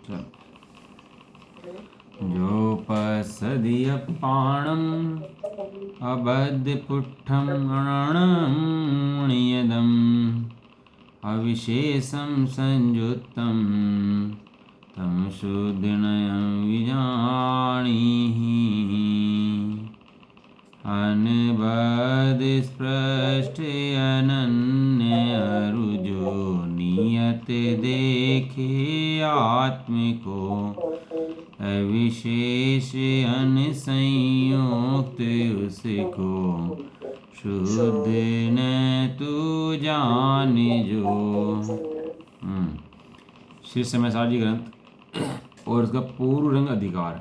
चल जोपसदीयपाणम् अबद्धपुट्ठं रणमुणियदम् अविशेषं संयुक्तं तं शुद्धिनयं विजानीहि अनबद्धस्पृष्टे अनन्य अरुजो नियत देखे आत्मिको अविशेष अनसंयुक्त उसको शुद्ध न तू जान जो। श्री समयसाजी ग्रंथ और उसका पूर्व रंग अधिकार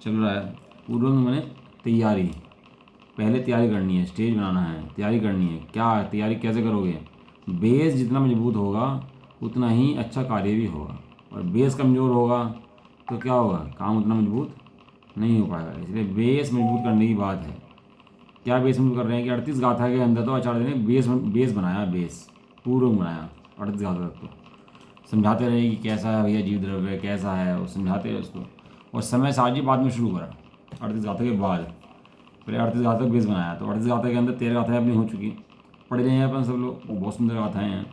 चल रहा है। पूर्व रंग मैंने तैयारी, पहले तैयारी करनी है, स्टेज बनाना है, तैयारी करनी है। क्या तैयारी कैसे करोगे? बेस जितना मजबूत होगा उतना ही अच्छा कार्य भी होगा, और बेस कमज़ोर होगा तो क्या होगा, काम उतना मजबूत नहीं हो पाएगा। इसलिए बेस मजबूत करने की बात है। क्या बेस मजबूत कर रहे हैं कि 38 गाथा के अंदर तो आचार्य ने बेस बनाया, बेस पूर्व बनाया 38 गाथा तक। तो समझाते रहे कि कैसा है भैया जीव द्रव्य, कैसा है, वो समझाते रहे उसको। और समय साजी बाद में शुरू करा 38 गाथा के बाद। पहले 38 गाथा बेस बनाया, तो 38 गाथा के अंदर 13 गाथाएँ अपनी हो चुकी, पढ़ रहे हैं अपन सब लोग, बहुत सुंदर गाथाएँ हैं।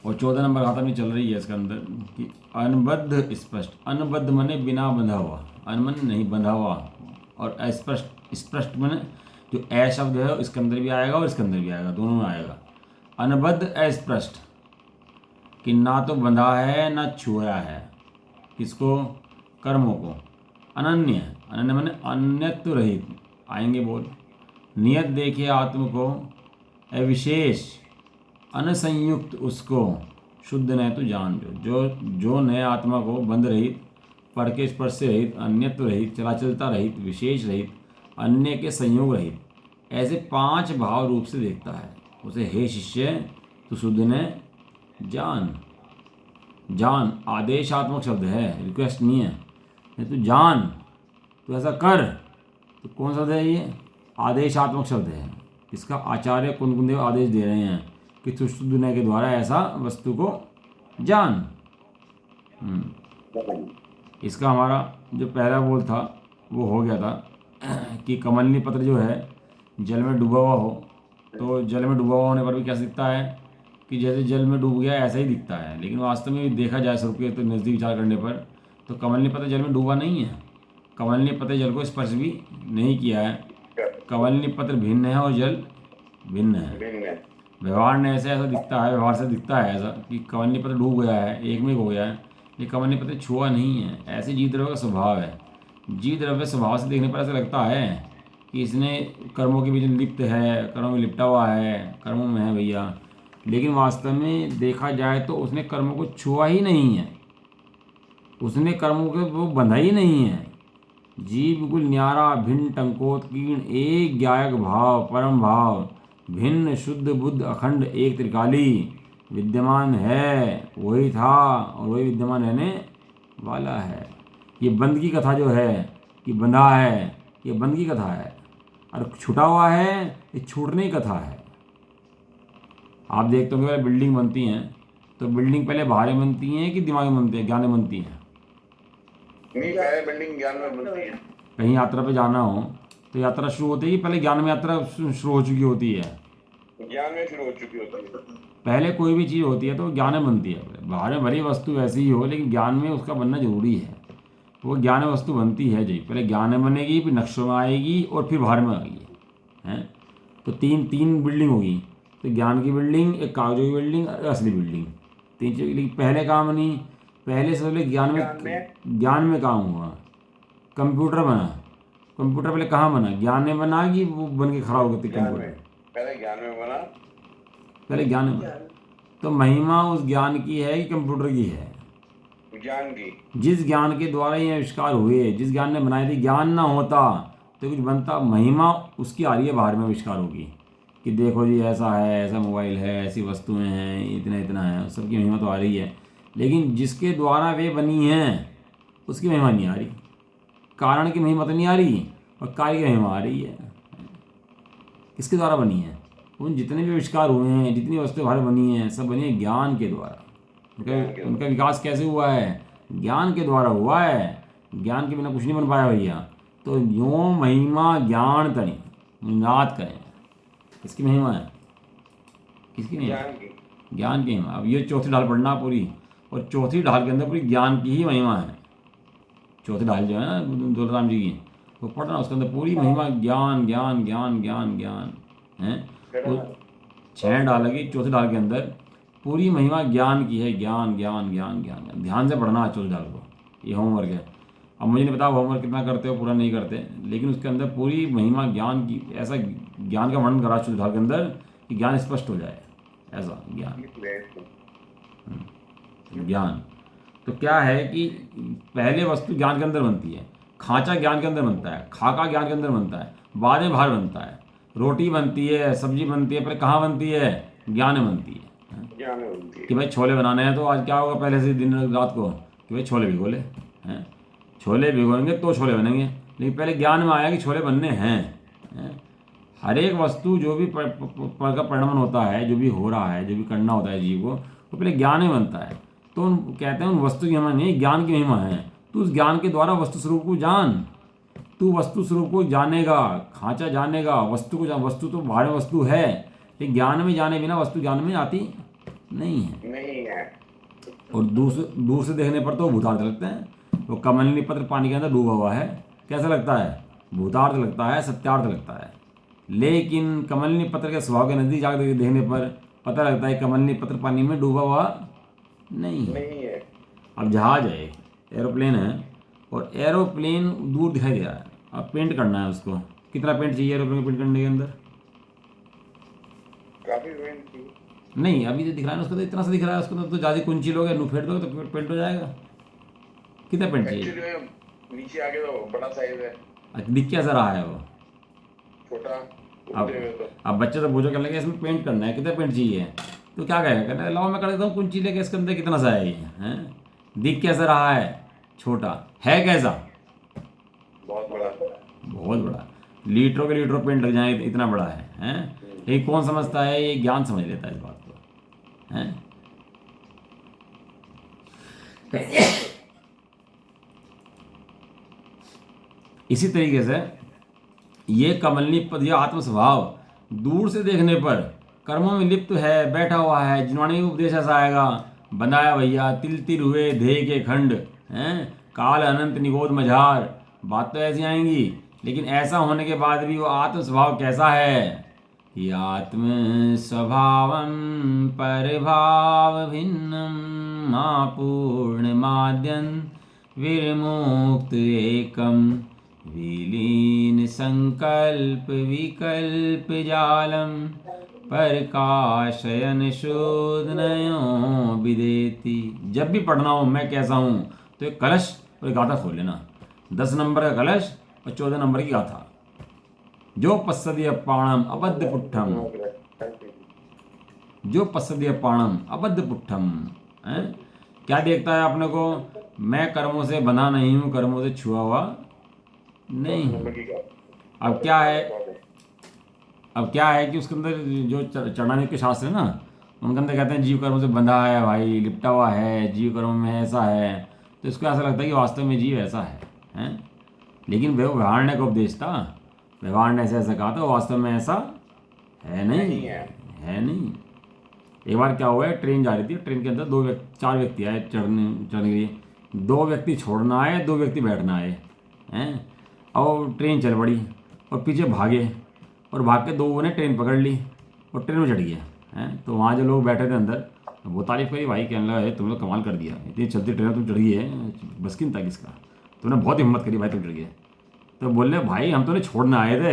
और 14 नंबर गाथा में चल रही है इसके अंदर कि अनबद्ध स्पष्ट। अनबद्ध माने बिना बंधा हुआ, अनमन नहीं बंधा हुआ, और अस्पष्ट, स्पष्ट माने जो ए शब्द है इसके अंदर भी आएगा और इसके अंदर भी आएगा, दोनों में आएगा। अनबद्ध अस्पष्ट कि ना तो बंधा है ना छुआ है, किसको, कर्मों को। अनन्य, अनन्य माने अन्यत्व रहित, आएंगे बोल। नियत देखे आत्म को, अविशेष अनसंयुक्त उसको, शुद्ध न तो जान जो नए आत्मा को बंध रहित, पर के स्पर्श से रहित, अन्यत्व रहित, चलाचलता रहित, विशेष रहित, अन्य के संयोग रहित, ऐसे 5 भाव रूप से देखता है उसे। हे शिष्य तू शुद्ध न जान। जान आदेशात्मक शब्द है, रिक्वेस्ट नहीं है। तू जान, तू ऐसा कर। तो कौन सा है ये? आदेशात्मक शब्द है। इसका आचार्य कुंदकुंदेव आदेश दे रहे हैं कि तू शुद्ध होने के द्वारा ऐसा वस्तु को जान। इसका हमारा जो पहला बोल था वो हो गया था कि कमलनी पत्र जो है जल में डूबा हुआ हो, तो जल में डूबा हुआ होने पर भी कैसा दिखता है कि जैसे जल में डूब गया ऐसा ही दिखता है। लेकिन वास्तव में देखा जाए स्वरूप के तो नज़दीक विचार करने पर तो कमलनी पत्र जल में डूबा नहीं है। कमलनी पत्र जल को स्पर्श भी नहीं किया है। कमलनी पत्र भिन्न है और जल भिन्न है। व्यवहार ने ऐसा दिखता है, व्यवहार से दिखता है ऐसा कि कमलनी पत्र डूब गया है, एक में हो गया है, ये कमलनी पत्र छुआ नहीं है। ऐसे जीव द्रव्य का स्वभाव है। जीव द्रव्य स्वभाव से देखने पर ऐसा लगता है कि इसने कर्मों के बीच लिप्त है, कर्मों में लिपटा हुआ है, कर्मों में है भैया। लेकिन वास्तव में देखा जाए तो उसने कर्मों को छुआ ही नहीं है, उसने कर्मों को वो बंधा ही नहीं है। जीव बिल्कुल न्यारा, भिन्न, टंकोत्कीर्ण, एक ज्ञायक भाव, परम भाव, भिन्न, शुद्ध, बुद्ध, अखंड, एक त्रिकाली विद्यमान है, वही था और वही विद्यमान रहने वाला है। ये बंद की कथा जो है कि बंधा है, ये बंद की कथा है, और छूटा हुआ है ये छूटने की कथा है। आप देखते हो कि बिल्डिंग बनती हैं तो बिल्डिंग पहले बाहर में बनती हैं कि दिमाग में बनती है, ज्ञान में बनती है? नहीं, पहले बिल्डिंग ज्ञान में बनती है। कहीं यात्रा पे जाना हो तो यात्रा शुरू होती है कि पहले ज्ञान में यात्रा शुरू हो चुकी होती है? ज्ञान में शुरू हो चुकी होती है। पहले कोई भी चीज़ होती है तो ज्ञान में बनती है। बाहर में भरी वस्तु वैसी ही हो लेकिन ज्ञान में उसका बनना जरूरी है। वो ज्ञान में वस्तु बनती है जी, पहले ज्ञान में बनेगी, फिर नक्शों में आएगी और फिर बाहर में आएगी, हैं। तो तीन बिल्डिंग होगी, तो ज्ञान की बिल्डिंग, एक कागजों की बिल्डिंग और असली बिल्डिंग, तीन चीज़। लेकिन पहले काम नहीं, पहले से पहले ज्ञान में काम हुआ। कंप्यूटर बना, कंप्यूटर पहले कहाँ बना? ज्ञान में बना कि वो बन के खड़ा हो गया कंप्यूटर? पहले ज्ञान में बना, पहले ज्ञान में बना। तो महिमा उस ज्ञान की है कि कंप्यूटर की है? ज्ञान की। जिस ज्ञान के द्वारा ये आविष्कार हुए, जिस ज्ञान ने बनाए थे, ज्ञान ना होता तो कुछ बनता। महिमा उसकी आ रही है बाहर में आविष्कार होगी कि देखो जी ऐसा है, ऐसा मोबाइल है, ऐसी वस्तुएं हैं, इतना इतना है, सबकी महिमा तो आ रही है। लेकिन जिसके द्वारा वे बनी हैं उसकी महिमा नहीं आ रही। कारण की महिमा तो नहीं आ रही और कार्य की महिमा आ रही है। किसके द्वारा बनी है? उन जितने भी आविष्कार हुए हैं, जितनी वस्तुएं बाहर बनी हैं, सब बनी है ज्ञान के द्वारा। उनका विकास कैसे हुआ है? ज्ञान के द्वारा हुआ है, ज्ञान के बिना कुछ नहीं बन पाया भैया। तो यो महिमा ज्ञान तनी निनाद करें, किसकी महिमा है? किसकी महिमा? ज्ञान की महिमा। अब ये चौथी ढाल पढ़ना पूरी, और चौथी ढाल के अंदर पूरी ज्ञान की ही महिमा है। चौथी ढाल जो है ना दौलतराम जी की, वो पढ़ना, उसके अंदर पूरी महिमा ज्ञान ज्ञान ज्ञान ज्ञान ज्ञान है। तो 6 ढाल की चौथी ढाल के अंदर पूरी महिमा ज्ञान की है, ज्ञान ज्ञान ज्ञान ज्ञान। ध्यान से पढ़ना चौथी ढाल को, ये होमवर्क है। अब मुझे नहीं पता होमवर्क कितना करते हो, पूरा नहीं करते, लेकिन उसके अंदर पूरी महिमा ज्ञान की, ऐसा ज्ञान का वर्णन करा चौथी ढाल के अंदर कि ज्ञान स्पष्ट हो जाए, ऐसा ज्ञान। ज्ञान तो क्या है कि पहले वस्तु ज्ञान के अंदर बनती है, खांचा ज्ञान के अंदर बनता है, खाका ज्ञान के अंदर बनता है, बाद में बाहर बनता है। रोटी बनती है, सब्जी बनती है, पर कहाँ बनती है? ज्ञान में बनती है। कि भाई छोले बनाने हैं, तो आज क्या होगा पहले से दिन रात को कि भाई छोले भिगो ले हैं, छोले भिगोएंगे तो छोले बनेंगे। लेकिन पहले ज्ञान में आया कि छोले बनने हैं। हर एक वस्तु जो भी का परिणमन होता है, जो भी हो रहा है, जो भी करना होता है जीव को, वो पहले ज्ञान में बनता है। तो कहते हैं उन वस्तु की महिमा नहीं, ज्ञान की महिमा है। तो उस ज्ञान के द्वारा वस्तु स्वरूप को जान, तू वस्तु स्वरूप को जानेगा, खांचा जानेगा, वस्तु को वस्तु तो बाहर वस्तु है, लेकिन ज्ञान में जाने बिना वस्तु ज्ञान में आती नहीं है। और दूर से देखने पर तो भूतार्थ लगते हैं। वो कमलिनी पत्र पानी के अंदर डूबा हुआ है, कैसा लगता है? भूतार्थ लगता है, सत्यार्थ लगता है। लेकिन कमलिनी पत्र के स्वभाव के नजदीक जाकर देखने पर पता लगता है कमलिनी पत्र पानी में डूबा हुआ नहीं है। अब जहाज है, एरोप्लेन है, और एरोप्लेन दूर दिखाई दे रहा है। अब पेंट करना है उसको, कितना पेंट चाहिए एरोप्लेन को पेंट करने के अंदर? काफी पेंट चाहिए। नहीं, अभी जो दिख रहा है ना उसको तो इतना सा दिख रहा है, उसको तो ज़्यादा कुंची लोगे, नु फेंट दोगे तो पेंट हो जाएगा। कितना पेंट चाहिए? नीचे आगे तो बड़ा साइज है। अच्छा, दिख कैसा रहा है वो? छोटा। अब बच्चे तो बोझो करने लगे इसमें पेंट करना है, कितना पेंट चाहिए? तो क्या कहेगा? कहना लाओ मैं कर देता हूँ कुंची लेके, इसके अंदर कितना सा है ये हैं? दिख कैसा रहा है? छोटा है। कैसा? बहुत बड़ा। बहुत बड़ा। लीटरों के लीटरों पेंट लग जाए, इतना बड़ा है हैं? ये कौन समझता है? ये ज्ञान समझ लेता है इस बात को हैं? इसी तरीके से ये कमलनी पद, यह आत्म स्वभाव दूर से देखने पर कर्मों में लिप्त है, बैठा हुआ है। जिनवाणी में उपदेश ऐसा आएगा, बनाया भैया तिल तिल हुए ध्येय के खंड हैं, काल अनंत निगोद मझार। बात तो ऐसी आएंगी, लेकिन ऐसा होने के बाद भी वो आत्म स्वभाव कैसा है? कि आत्म स्वभावम परिभाव भिन्नम पूर्ण माद्यन विर्मुक्त एकम विलीन संकल्प विकल्प जालम प्रकाशयन शोधनयो विदेति। जब भी पढ़ना हो मैं कैसा हूँ, तो एक कलश और एक गाथा खोल लेना। 10 नंबर का कलश और 14 नंबर की गाथा। जो पश्यति अपाणम अबद्ध पुट्ठम, जो पश्यति अपाणम अबद्ध पुट्ठम, क्या देखता है अपने को? मैं कर्मों से बना नहीं हूँ, कर्मों से छुआ हुआ नहीं। अब क्या है कि उसके अंदर जो चरणानी के शास्त्र है ना, उनके अंदर कहते हैं जीव कर्म से बंधा है भाई, लिपटा हुआ है, जीव कर्म में ऐसा है। तो इसको ऐसा लगता है कि वास्तव में जीव ऐसा है? लेकिन वह व्यवहार ने का उपदेश था, व्यवहार ने ऐसा कहा था, वास्तव में ऐसा है नहीं। एक बार क्या हुआ है, ट्रेन जा रही थी, ट्रेन के अंदर 4 व्यक्ति आए चढ़ने के लिए। 2 व्यक्ति छोड़ना आए, 2 व्यक्ति बैठना आए हैं। और ट्रेन चल पड़ी और पीछे भागे, और भाग के 2 ने ट्रेन पकड़ ली और ट्रेन में चढ़ गया हैं। तो वहाँ जो लोग बैठे थे अंदर, वो तारीफ करी, भाई कहने लगा तुम लोग कमाल कर दिया, इतनी चलती ट्रेन तुम चढ़ गई है, बस किन था किसका, तुमने बहुत हिम्मत करी भाई, तुम चढ़ गए। तो बोले भाई हम तो नहीं छोड़ने आए थे।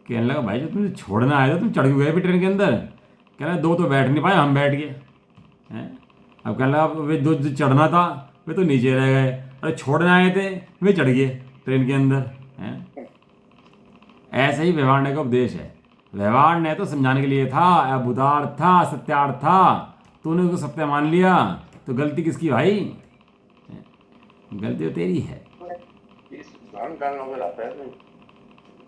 कहने लगा भाई जब तुम छोड़ने आए थे तुम चढ़ गए भी ट्रेन के अंदर। कहना 2 तो बैठ नहीं पाए, हम बैठ गए हैं। अब कहने लगा वे 2 जो चढ़ना था वे तो नीचे रह गए, अरे छोड़ने आए थे वे चढ़ गए ट्रेन के अंदर हैं। ऐसे ही व्यवहार का उपदेश है। व्यवहार ने तो समझाने के लिए था, अबुदार्थ था, सत्यार्थ था, तूने उसको सत्य मान लिया, तो गलती किसकी भाई? गलती तो तेरी है।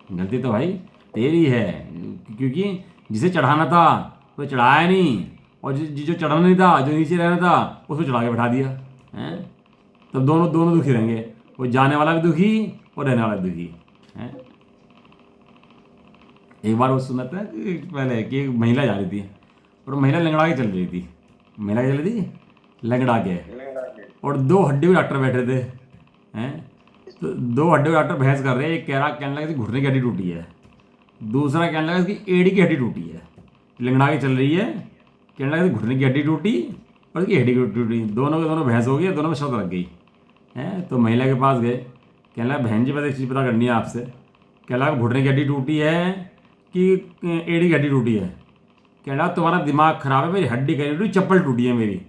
गलती तो भाई तेरी है, क्योंकि जिसे चढ़ाना था वो चढ़ाया नहीं, और जो चढ़ना नहीं था, जो नीचे रहना था, उसको चढ़ा के बैठा दिया हैं। तब दोनों दोनों दुखी रहेंगे, वो जाने वाला भी दुखी और रहने वाला भी दुखी हैं। एक बार वो सुना था कि पहले कि एक महिला जा रही थी और महिला लंगड़ा के चल रही थी। महिला क्या चल रही थी? लंगड़ा के। और दो हड्डी डॉक्टर बैठे थे हैं। तो दो हड्डी डॉक्टर बहस कर रहे हैं। एक कह रहा, कहने लगा कि घुटने की हड्डी टूटी है, दूसरा कहने लगा इसकी एड़ी की हड्डी टूटी है। लंगड़ा के चल रही है, कहने लगा घुटने की हड्डी टूटी और इसकी हड्डी टूटी, दोनों के दोनों बहस हो गई, दोनों में शर्त लग गई है। तो महिला के पास गए, कहने लगा बहन जी बस एक चीज़ पता करनी है आपसे, कहने लगा घुटने की हड्डी टूटी है कि एड़ी की हड्डी टूटी है? कहने लगा तुम्हारा दिमाग खराब है, मेरी हड्डी कहीं टूटी, चप्पल टूटी है मेरी।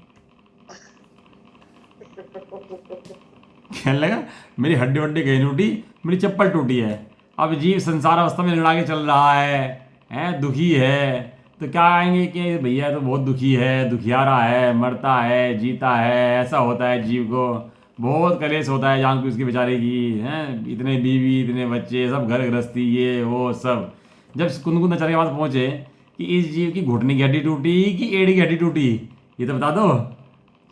कहने लगा मेरी हड्डी वड्डी कहीं टूटी, मेरी चप्पल टूटी है। अब जीव संसार अवस्था में लड़ा के चल रहा है, दुखी है, तो क्या आएंगे कि भैया तो बहुत दुखी है, दुखियारा है, मरता है, जीता है, ऐसा होता है जीव को, बहुत कलेश होता है जान की उसकी बेचारे की हैं। इतने बीवी, इतने बच्चे, सब घर गृहस्थी, ये वो सब। जब कुंद नचर के पास पहुँचे कि इस जीव की घुटने की हड्डी टूटी कि एड़ी की हड्डी टूटी, ये तो बता दो।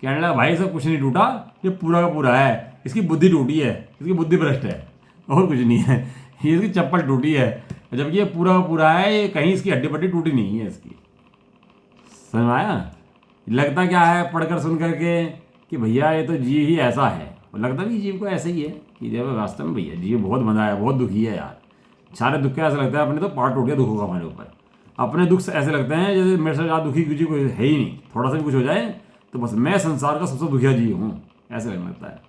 कहने लगा भाई सब कुछ नहीं टूटा, ये पूरा का पूरा है, इसकी बुद्धि टूटी है, इसकी बुद्धि भ्रष्ट है, और कुछ नहीं है, ये इसकी चप्पल टूटी है, जबकि ये पूरा का पूरा है, ये कहीं इसकी हड्डी पट्टी टूटी नहीं है इसकी। समझ में आया? लगता क्या है पढ़कर सुन करके कि भैया ये तो जीव ही ऐसा है, और लगता भी जीव को ऐसे ही है कि जब वास्तव में भैया जीव बहुत बंधा है, बहुत दुखी है यार। सारे दुख ऐसा लगता है अपने तो पार टूट गया दुखों का हमारे ऊपर। अपने दुख ऐसे लगते हैं जैसे मेरे से ज़्यादा दुखी जीव कोई है ही नहीं, थोड़ा सा भी कुछ हो जाए तो बस मैं संसार का सबसे दुखिया जीव हूँ, ऐसे लगने लगता है।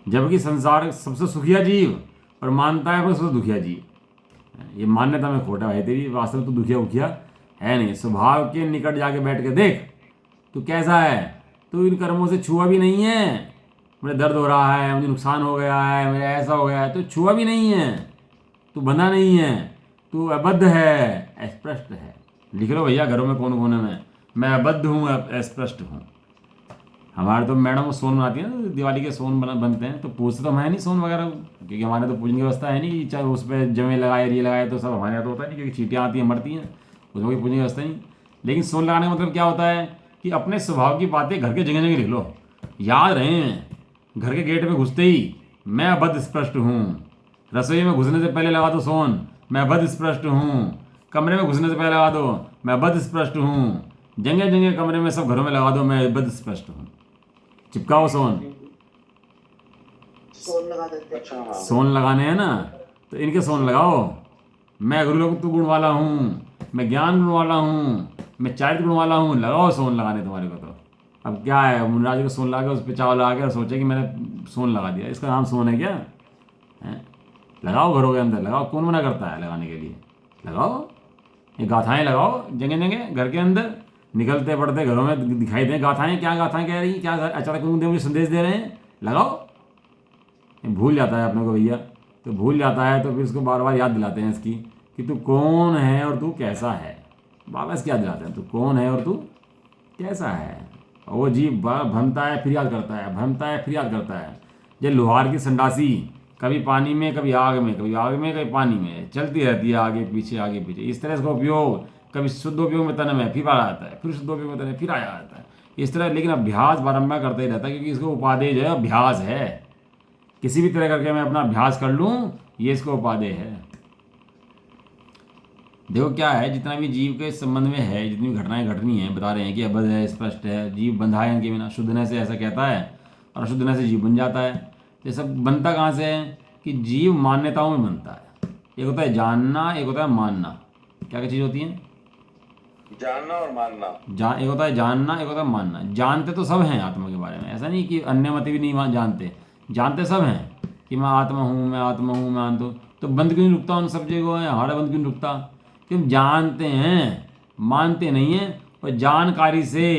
जबकि संसार सबसे सुखिया जीव और मानता है अपने सबसे दुखिया जीव। ये मान्यता में खोटा है तेरी, वास्तव में तो दुखिया उखिया है नहीं। स्वभाव के निकट जाके बैठ के देख तू कैसा है। तू इन कर्मों से छुआ भी नहीं है, मुझे दर्द हो रहा है, मुझे नुकसान हो गया है, मेरा ऐसा हो गया है, तो छुआ भी नहीं है, तू बंधा नहीं है, तू अबद्ध है, अस्पष्ट है। लिख लो भैया घरों में कौन कौन है, मैं अबद्ध हूँ, अस्पष्ट हूँ। हमारे तो मैडम सोन बनाती है ना, दिवाली के सोन बनते हैं, तो पूछते तो है नहीं सोन वगैरह, क्योंकि हमारे तो पूजन की व्यवस्था है नहीं, चाहे उस पर जमे लगाए ये लगाए, तो सब हमारे यहाँ तो होता है नहीं, क्योंकि चीटियाँ आती हैं मरती हैं, उसमें कोई पूजन की व्यवस्था नहीं। लेकिन सोन लगाने का मतलब क्या होता है कि अपने स्वभाव की बातें घर के जगह जगह लिख लो, याद रहें। घर के गेट में घुसते ही मैं अबद्ध स्पष्ट हूँ, रसोई में घुसने से पहले लगा दो सोन, मैं अबद्ध स्पष्ट हूँ, कमरे में घुसने से पहले लगा दो, मैं अबद्ध स्पष्ट हूँ, जगह जगह कमरे में सब घरों में लगा दो, मैं अबद्ध स्पष्ट हूँ। चिपकाओ सोन लगा देते। अच्छा हाँ। सोन लगाने हैं ना, तो इनके सोन लगाओ। मैं गुरुलोक गुण वाला हूँ, मैं ज्ञान गुण वाला हूँ, मैं चारित्र गुण वाला हूँ, लगाओ सोन लगाने तुम्हारे को। तो अब क्या है, मुनराज को सोन लगा के उस पर चावल लगा के और सोचे कि मैंने सोन लगा दिया, इसका नाम सोन है क्या है? लगाओ घरों के अंदर, लगाओ, कौन मना करता है लगाने के लिए, लगाओ। ये गाथाएँ लगाओ जगह जगह घर के अंदर, निकलते पड़ते घरों में दिखाई दें गाथाएँ। क्या गाथाएँ कह रही हैं, क्या अचानक मुझे संदेश दे रहे हैं, लगाओ। भूल जाता है अपने को भैया, तो भूल जाता है तो फिर उसको बार बार याद दिलाते हैं इसकी कि तू कौन है और तू कैसा है। बाबा इसकी याद दिलाते हैं तू कौन है और तू कैसा है। और वो जीव भ्रमता है फिर याद करता है, भ्रमता है फिर याद करता है। ये लोहार की संडासी कभी पानी में, कभी आग में, कभी आग में, कभी पानी में चलती रहती है, आगे पीछे। इस तरह इसका उपयोग कभी शुद्ध उपयोग में तन में फिर आ जाता है, फिर शुद्ध उपयोग में तन में फिर आ जाता है, इस तरह। लेकिन अभ्यास बारम्बार करता ही रहता है, क्योंकि इसको उपादेय जो है अभ्यास है। किसी भी तरह करके मैं अपना अभ्यास कर लूँ, ये इसको उपादेय है। देखो क्या है, जितना भी जीव के संबंध में है, जितनी भी घटनाएं घटनी है, बता रहे हैं कि अबद्ध है, स्पष्ट है, जीव बंधा है इनके बिना, शुद्धने से ऐसा कहता है और अशुद्धने से जीव बन जाता है। तो ये सब बनता कहाँ से है कि जीव मान्यताओं में बनता है। एक होता है जानना, एक होता है मानना। क्या क्या चीज़ होती है? जानना और मानना। एक होता है जानना, एक होता है मानना। जानते तो सब हैं आत्मा के बारे में, ऐसा नहीं कि अन्य मत भी नहीं जानते, जानते सब हैं कि मैं आत्मा हूँ, मैं आत्मा हूँ, मैं आत्मा हूँ। तो बंद क्यों नहीं रुकता उन सब जगहों है, हमारा बंद क्यों नहीं रुकता? क्यों जानते हैं, मानते नहीं हैं। और जानकारी से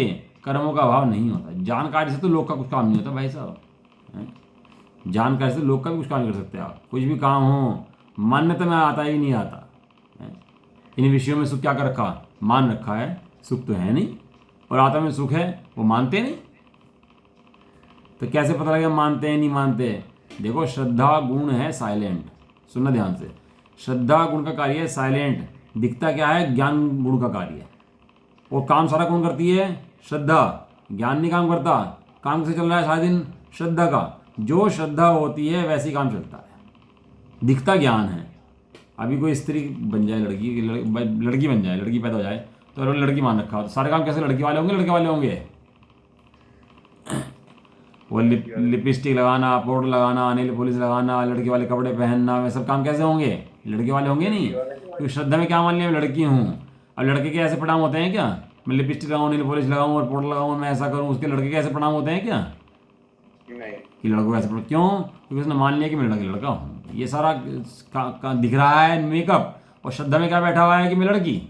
कर्मों का अभाव नहीं होता। जानकारी से तो लोग का कुछ काम नहीं होता भाई साहब, जानकारी से लोग का भी कुछ काम नहीं कर सकते आप। कुछ भी काम हो मान्यता में आता ही नहीं आता है। इन विषयों में सुख क्या कर रखा, मान रखा है, सुख तो है नहीं। और आत्मा में सुख है, वो मानते नहीं। तो कैसे पता लगेगा मानते हैं नहीं मानते? देखो श्रद्धा गुण है साइलेंट, सुनना ध्यान से। श्रद्धा गुण का कार्य है साइलेंट, दिखता क्या है ज्ञान गुण का कार्य है। और काम सारा कौन करती है? श्रद्धा। ज्ञान नहीं काम करता। काम कैसे चल रहा है सारा दिन? श्रद्धा का। जो श्रद्धा होती है वैसे ही काम चलता है। दिखता ज्ञान है। अभी कोई स्त्री बन जाए, लड़की बन जाए, लड़की पैदा हो जाए तो लड़की मान रखा हो, तो सारे काम कैसे लड़की वाले होंगे? लड़के वाले होंगे। वो लिपस्टिक लगाना, पाउडर लगाना, नेल पॉलिश लगाना, लड़के वाले कपड़े पहनना, वे सब काम कैसे होंगे? लड़के वाले होंगे नहीं। क्योंकि श्रद्धा में क्या मान लिया? मैं लड़की हूँ। अब लड़के के ऐसे परिणाम होते हैं क्या? मैं लिपस्टिक लगाऊँ, नेल पॉलिश लगाऊँ और पाउडर लगाऊँ, मैं ऐसा करूँ, उसके लड़के के ऐसे परिणाम होते हैं क्या? नहीं। कि लड़कों को ऐसे क्यों? क्योंकि उसने मान लिया कि मैं लड़का हूँ। ये सारा दिख रहा है मेकअप, और श्रद्धा में क्या बैठा हुआ है कि मैं लड़की।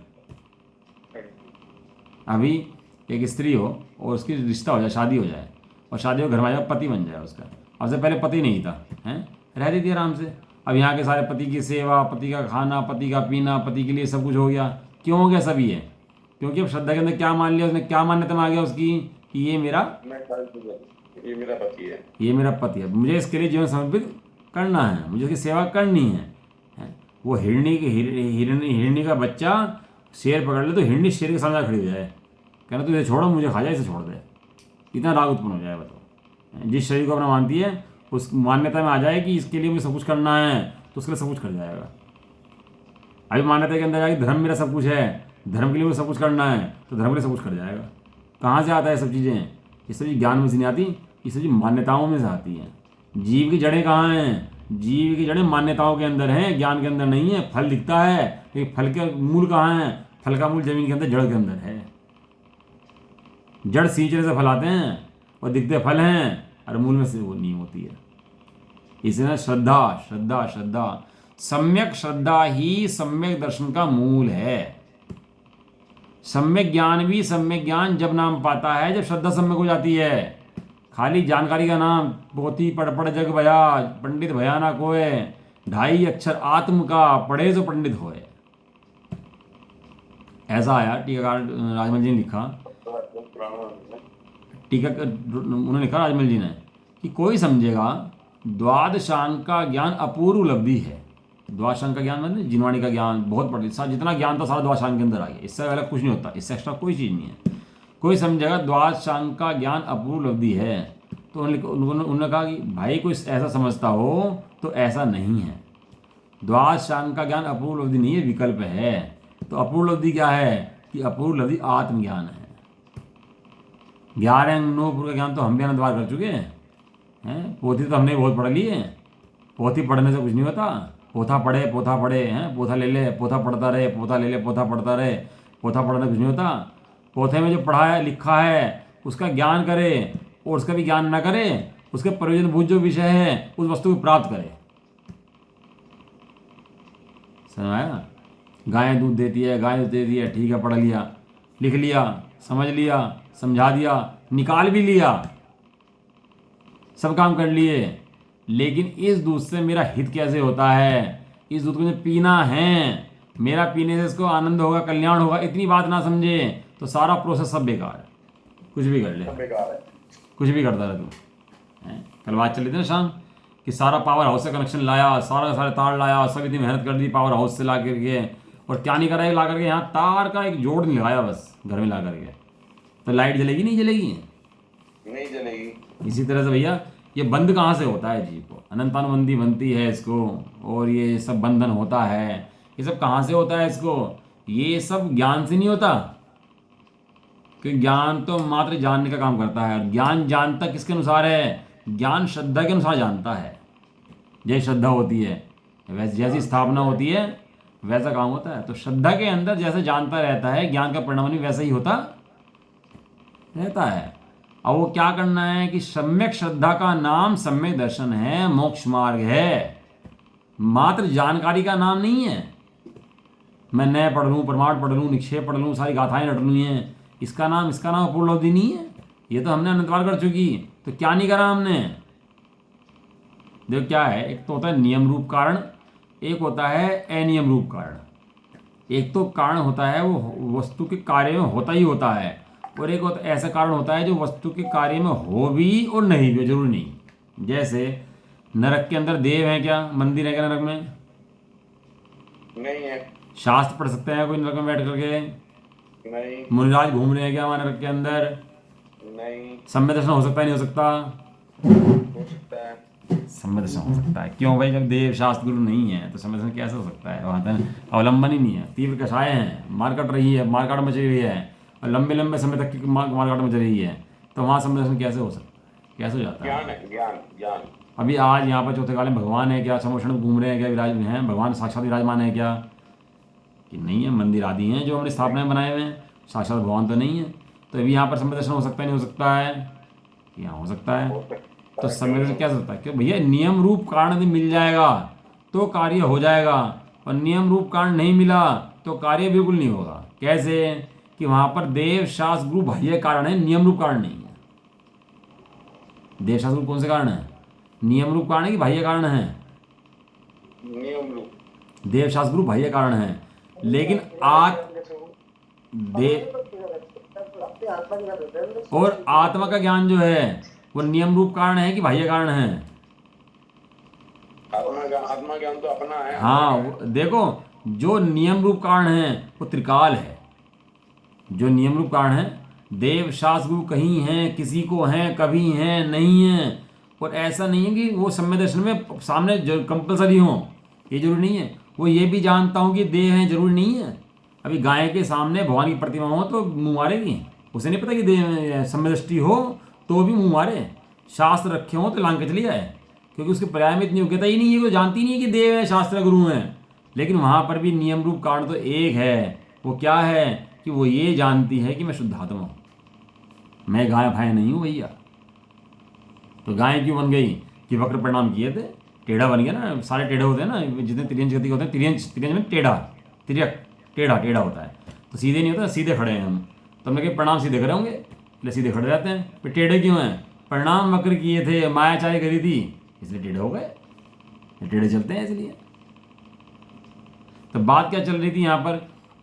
अभी एक स्त्री हो और उसकी रिश्ता हो जाए, शादी हो जाए, और शादी हो घर में आ जाए, पति बन जाए उसका। अब से पहले पति नहीं था, हैं, रहती थी आराम से। अब यहाँ के सारे पति की सेवा, पति का खाना, पति का पीना, पति के लिए सब कुछ हो गया। क्यों हो गया सब ये? क्योंकि अब श्रद्धा के अंदर क्या मान लिया उसने? क्या मान्यता में आ गया उसकी कि ये मेरा पति है, ये मेरा पति है, मुझे इसके लिए जीवन समर्पित करना है, मुझे उसकी सेवा करनी है। वो हिरणी का बच्चा शेर पकड़ ले तो हिरणी शेर के सामने खड़ी हो जाए, कहना तू इसे छोड़ो, मुझे खा जाए, इसे छोड़ दे। इतना राग उत्पन्न हो जाए बताओ। जिस शरीर को अपना मानती है उस मान्यता में आ जाए कि इसके लिए मुझे सब कुछ करना है, तो उसके लिए सब कुछ कर जाएगा। अभी मान्यता के अंदर जाएगी धर्म मेरा सब कुछ है, धर्म के लिए मुझे सब कुछ करना है, तो धर्म के लिए सब कुछ कर जाएगा। कहाँ से आता है सब चीज़ें? ये सब चीज़ ज्ञान में से नहीं आती, ये सब चीज़ मान्यताओं में से आती हैं। जीव की जड़ें कहाँ हैं? जीव की जड़ें मान्यताओं के अंदर हैं, ज्ञान के अंदर नहीं है। फल दिखता है लेकिन फल के मूल कहाँ है? फल का मूल जमीन के अंदर, जड़ के अंदर है। जड़ सींचने से फल आते हैं और दिखते फल हैं, और मूल में से वो नहीं होती है। इसलिए श्रद्धा श्रद्धा श्रद्धा, सम्यक श्रद्धा ही सम्यक दर्शन का मूल है। सम्यक ज्ञान भी सम्यक ज्ञान जब नाम पाता है जब श्रद्धा सम्यक हो जाती है। खाली जानकारी का नाम, पोथी पढ़ पढ़ जग भया, पंडित भया ना कोय, 2.5 अक्षर आत्म का पढ़े जो पंडित होए। ऐसा आया टीकाकार राजमल जी ने लिखा, उन्होंने लिखा राजमल जी ने कि कोई समझेगा द्वादशांग का ज्ञान अपूर्व उपलब्धि है। द्वादशांग का ज्ञान मतलब जिनवाणी का ज्ञान, बहुत पढ़ जितना ज्ञान था सारा द्वादशांग के अंदर आ गया। इससे अलग कुछ नहीं होता, इससे एक्स्ट्रा कोई चीज़ नहीं है। कोई समझेगा द्वादशांग का ज्ञान अपूर्व उपलब्धि है, तो उन्होंने कहा कि भाई कोई ऐसा समझता हो तो ऐसा नहीं है। द्वादशांग का ज्ञान अपूर्व उपलब्धि नहीं है, विकल्प है। तो अपूर्व उपलब्धि क्या है? कि अपूर्व उपलब्धि आत्मज्ञान है। 11 अंग 9 का ज्ञान तो हम भी अनंतवार कर चुके हैं। पोथी तो हमने बहुत पढ़ ली है। पोथी पढ़ने से कुछ नहीं होता। पोथा पढ़े हैं, पोथा ले ले, पोथा पढ़ता रहे, पोथा ले ले, पोथा पढ़ता रहे, पोथा पढ़ने कुछ नहीं होता। पोथे में जो पढ़ा है लिखा है उसका ज्ञान करे, और उसका भी ज्ञान ना करे, उसके प्रयोजनभूत जो विषय है उस वस्तु को प्राप्त करे। समझ आया? गायें दूध देती है, गाय दूध देती है, ठीक है, पढ़ लिया, लिख लिया, समझ लिया, समझा दिया, निकाल भी लिया, सब काम कर लिए, लेकिन इस दूध से मेरा हित कैसे होता है? इस दूध को मुझे पीना है, मेरा पीने से इसको आनंद होगा, कल्याण होगा, इतनी बात ना समझे तो सारा प्रोसेस सब बेकार है। कुछ भी कर ले, बेकार है, कुछ भी करता रहे तू। कल बात चली थी ना शाम कि सारा पावर हाउस से कनेक्शन लाया, सारे तार लाया, सब इतनी मेहनत कर दी पावर हाउस से ला करके, और क्या नहीं करा, ला करके यहाँ तार का एक जोड़ नहीं लगाया बस घर में ला करके, तो लाइट जलेगी? नहीं जलेगी, नहीं जलेगी। इसी तरह से भैया ये बंद कहाँ से होता है? जीव को अनंतानुबंधी बनती है इसको, और ये सब बंधन होता है, ये सब कहाँ से होता है इसको? ये सब ज्ञान से नहीं होता, क्योंकि ज्ञान तो मात्र जानने का काम करता है। ज्ञान जानता किसके अनुसार है? ज्ञान श्रद्धा के अनुसार जानता है। जैसी श्रद्धा होती है वैसे, जैसी स्थापना होती है वैसा काम होता है। तो श्रद्धा के अंदर जैसे जानता रहता है, ज्ञान का परिणाम भी वैसा ही होता रहता है। अब वो क्या करना है कि सम्यक श्रद्धा का नाम सम्यक दर्शन है, मोक्ष मार्ग है, मात्र जानकारी का नाम नहीं है। मैं नए पढ़ लूँ, प्रमाण पढ़ लूँ, निक्षेप पढ़ लूँ, सारी गाथाएं रट लूँ हैं, इसका नाम अपूर्वलब्धि नहीं है। ये तो हमने अनंतवार कर चुकी। तो क्या नहीं करा हमने? देखो क्या है, एक तो होता है नियम रूप कारण, एक होता है अनियम रूप कारण। एक तो कारण होता है वो वस्तु के कार्य में होता ही होता है, और एक होता ऐसा कारण होता है जो वस्तु के कार्य में हो भी और नहीं भी, जरूरी नहीं। जैसे नरक के अंदर देव है क्या? मंदिर है क्या नरक में? नहीं है। शास्त्र पढ़ सकते हैं कोई नरक में बैठ करके? नहीं मुनिराज घूम रहे हैं क्या हमारे नरक के अंदर? नहीं सम्य दर्शन हो सकता है, नहीं हो सकता? हो सकता है। सम्य दर्शन हो सकता है। क्यों भाई? जब देव शास्त्र गुरु नहीं है तो सम्य दर्शन कैसे हो सकता है? वहाँ तक अवलंबन ही नहीं है। तीव्र कषाय हैं, मार कट रही है, मारकाट मच रही है, और लंबे लंबे समय तक की मारकाट मच रही है, तो वहाँ सम्य दर्शन कैसे हो सकता है? कैसे हो जाता है? ज्ञान है, ज्ञान ज्ञान। अभी आज यहाँ पर चौथे काल में भगवान है क्या? समोषण घूम रहे हैं क्या? विराज हैं भगवान साक्षात विराजमान है क्या? कि नहीं है। मंदिर आदि हैं जो हमने स्थापनाएं बनाए हुए हैं, साक्षात भगवान तो नहीं है। तो अभी यहाँ पर सम्य दर्शन हो सकता है, नहीं हो सकता है? यहाँ हो सकता है। हो सकता तो है, सम्य क्यों दर्शन नहीं क्या सकता है? क्यों भैया? नियम रूप कारण यदि मिल जाएगा तो कार्य हो जाएगा, और नियम रूप कारण नहीं मिला तो कार्य बिल्कुल नहीं होगा। कैसे? कि वहाँ पर देव शास्त्र गुरु बाह्य कारण है, नियम रूप कारण नहीं है। देव शास्त्र गुरु कौन से कारण है? नियम रूप कारण है कि बाह्य कारण है? नियम रूप। देव शास्त्र गुरु बाह्य कारण है, लेकिन आज देव और आत्मा का ज्ञान जो है वो नियम रूप कारण है कि बाह्य कारण है? आत्मा ज्ञान तो अपना है। हाँ, देखो, जो नियम रूप कारण है वो त्रिकाल है। जो नियम रूप कारण है, देव शास्त्र गुरु कहीं हैं, किसी को हैं, कभी हैं, नहीं हैं। और ऐसा नहीं है कि वो सम्य दर्शन में सामने कंपलसरी हो, ये जरूरी नहीं है। वो ये भी जानता हूँ कि देव हैं, जरूरी नहीं है। अभी गाय के सामने भगवान की प्रतिमा हो तो मुंह मारेगी, उसे नहीं पता कि देव सम्य दृष्टि हो तो भी मुंह मारे। शास्त्र रखे हों तो लांग के चली जाए, क्योंकि उसके पर्याय में इतनी योग्यता ही नहीं है, वो जानती नहीं है कि देव है, शास्त्र गुरु हैं। लेकिन वहाँ पर भी नियम रूप कारण तो एक है। वो क्या है? कि वो ये जानती है कि मैं शुद्धात्मा हूँ, मैं गाय भाई नहीं हूँ भैया। तो गाय क्यों बन गई? कि वक्र परिणाम किए थे, टेढ़ा बन गया ना। सारे टेढ़े होते हैं ना, जितने तिरंज गति होते हैं, तिरंज में टेढ़ा, तिरक, टेढ़ा टेढ़ा होता है। तो सीधे नहीं होता, सीधे खड़े हैं हम, तो हमने कहा प्रणाम सीधे खड़े होंगे, इसलिए सीधे खड़े रहते हैं। फिर टेढ़े क्यों हैं? प्रणाम वक्र किए थे, माया चाय करी थी, इसलिए टेढ़े हो गए, टेढ़े चलते हैं इसलिए। तो बात क्या चल रही थी यहाँ पर?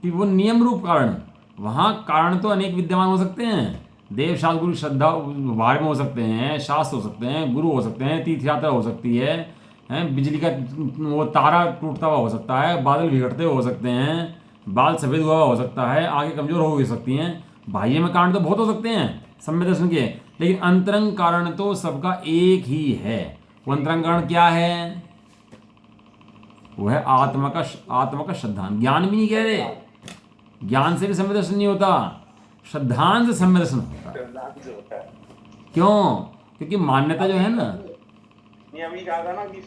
कि वो नियम रूप कारण, वहाँ कारण तो अनेक विद्यमान हो सकते हैं। देव शास्त्र गुरु श्रद्धा बाहर में हो सकते हैं, शास्त्र हो सकते हैं, गुरु हो सकते हैं, तीर्थ यात्रा हो सकती है, हैं बिजली का वो तारा टूटता हुआ हो सकता है, बादल बिगड़ते हुए हो सकते हैं, बाल सफ़ेद हुआ हो सकता है, आगे कमजोर हो भी सकती हैं। बाह्य में कारण तो बहुत हो सकते हैं सम्य दर्शन के, लेकिन अंतरंग कारण तो सबका एक ही है। वो अंतरंग कारण क्या है? वो है आत्मा का श्रद्धान। ज्ञान भी नहीं कह रहे, ज्ञान से भी सम्य दर्शन नहीं होता, श्रद्धान से सम्य दर्शन होता है। श्रद्धांजलि से होता है। क्यों? क्योंकि मान्यता जो है ना, ये अभी कहा था ना कि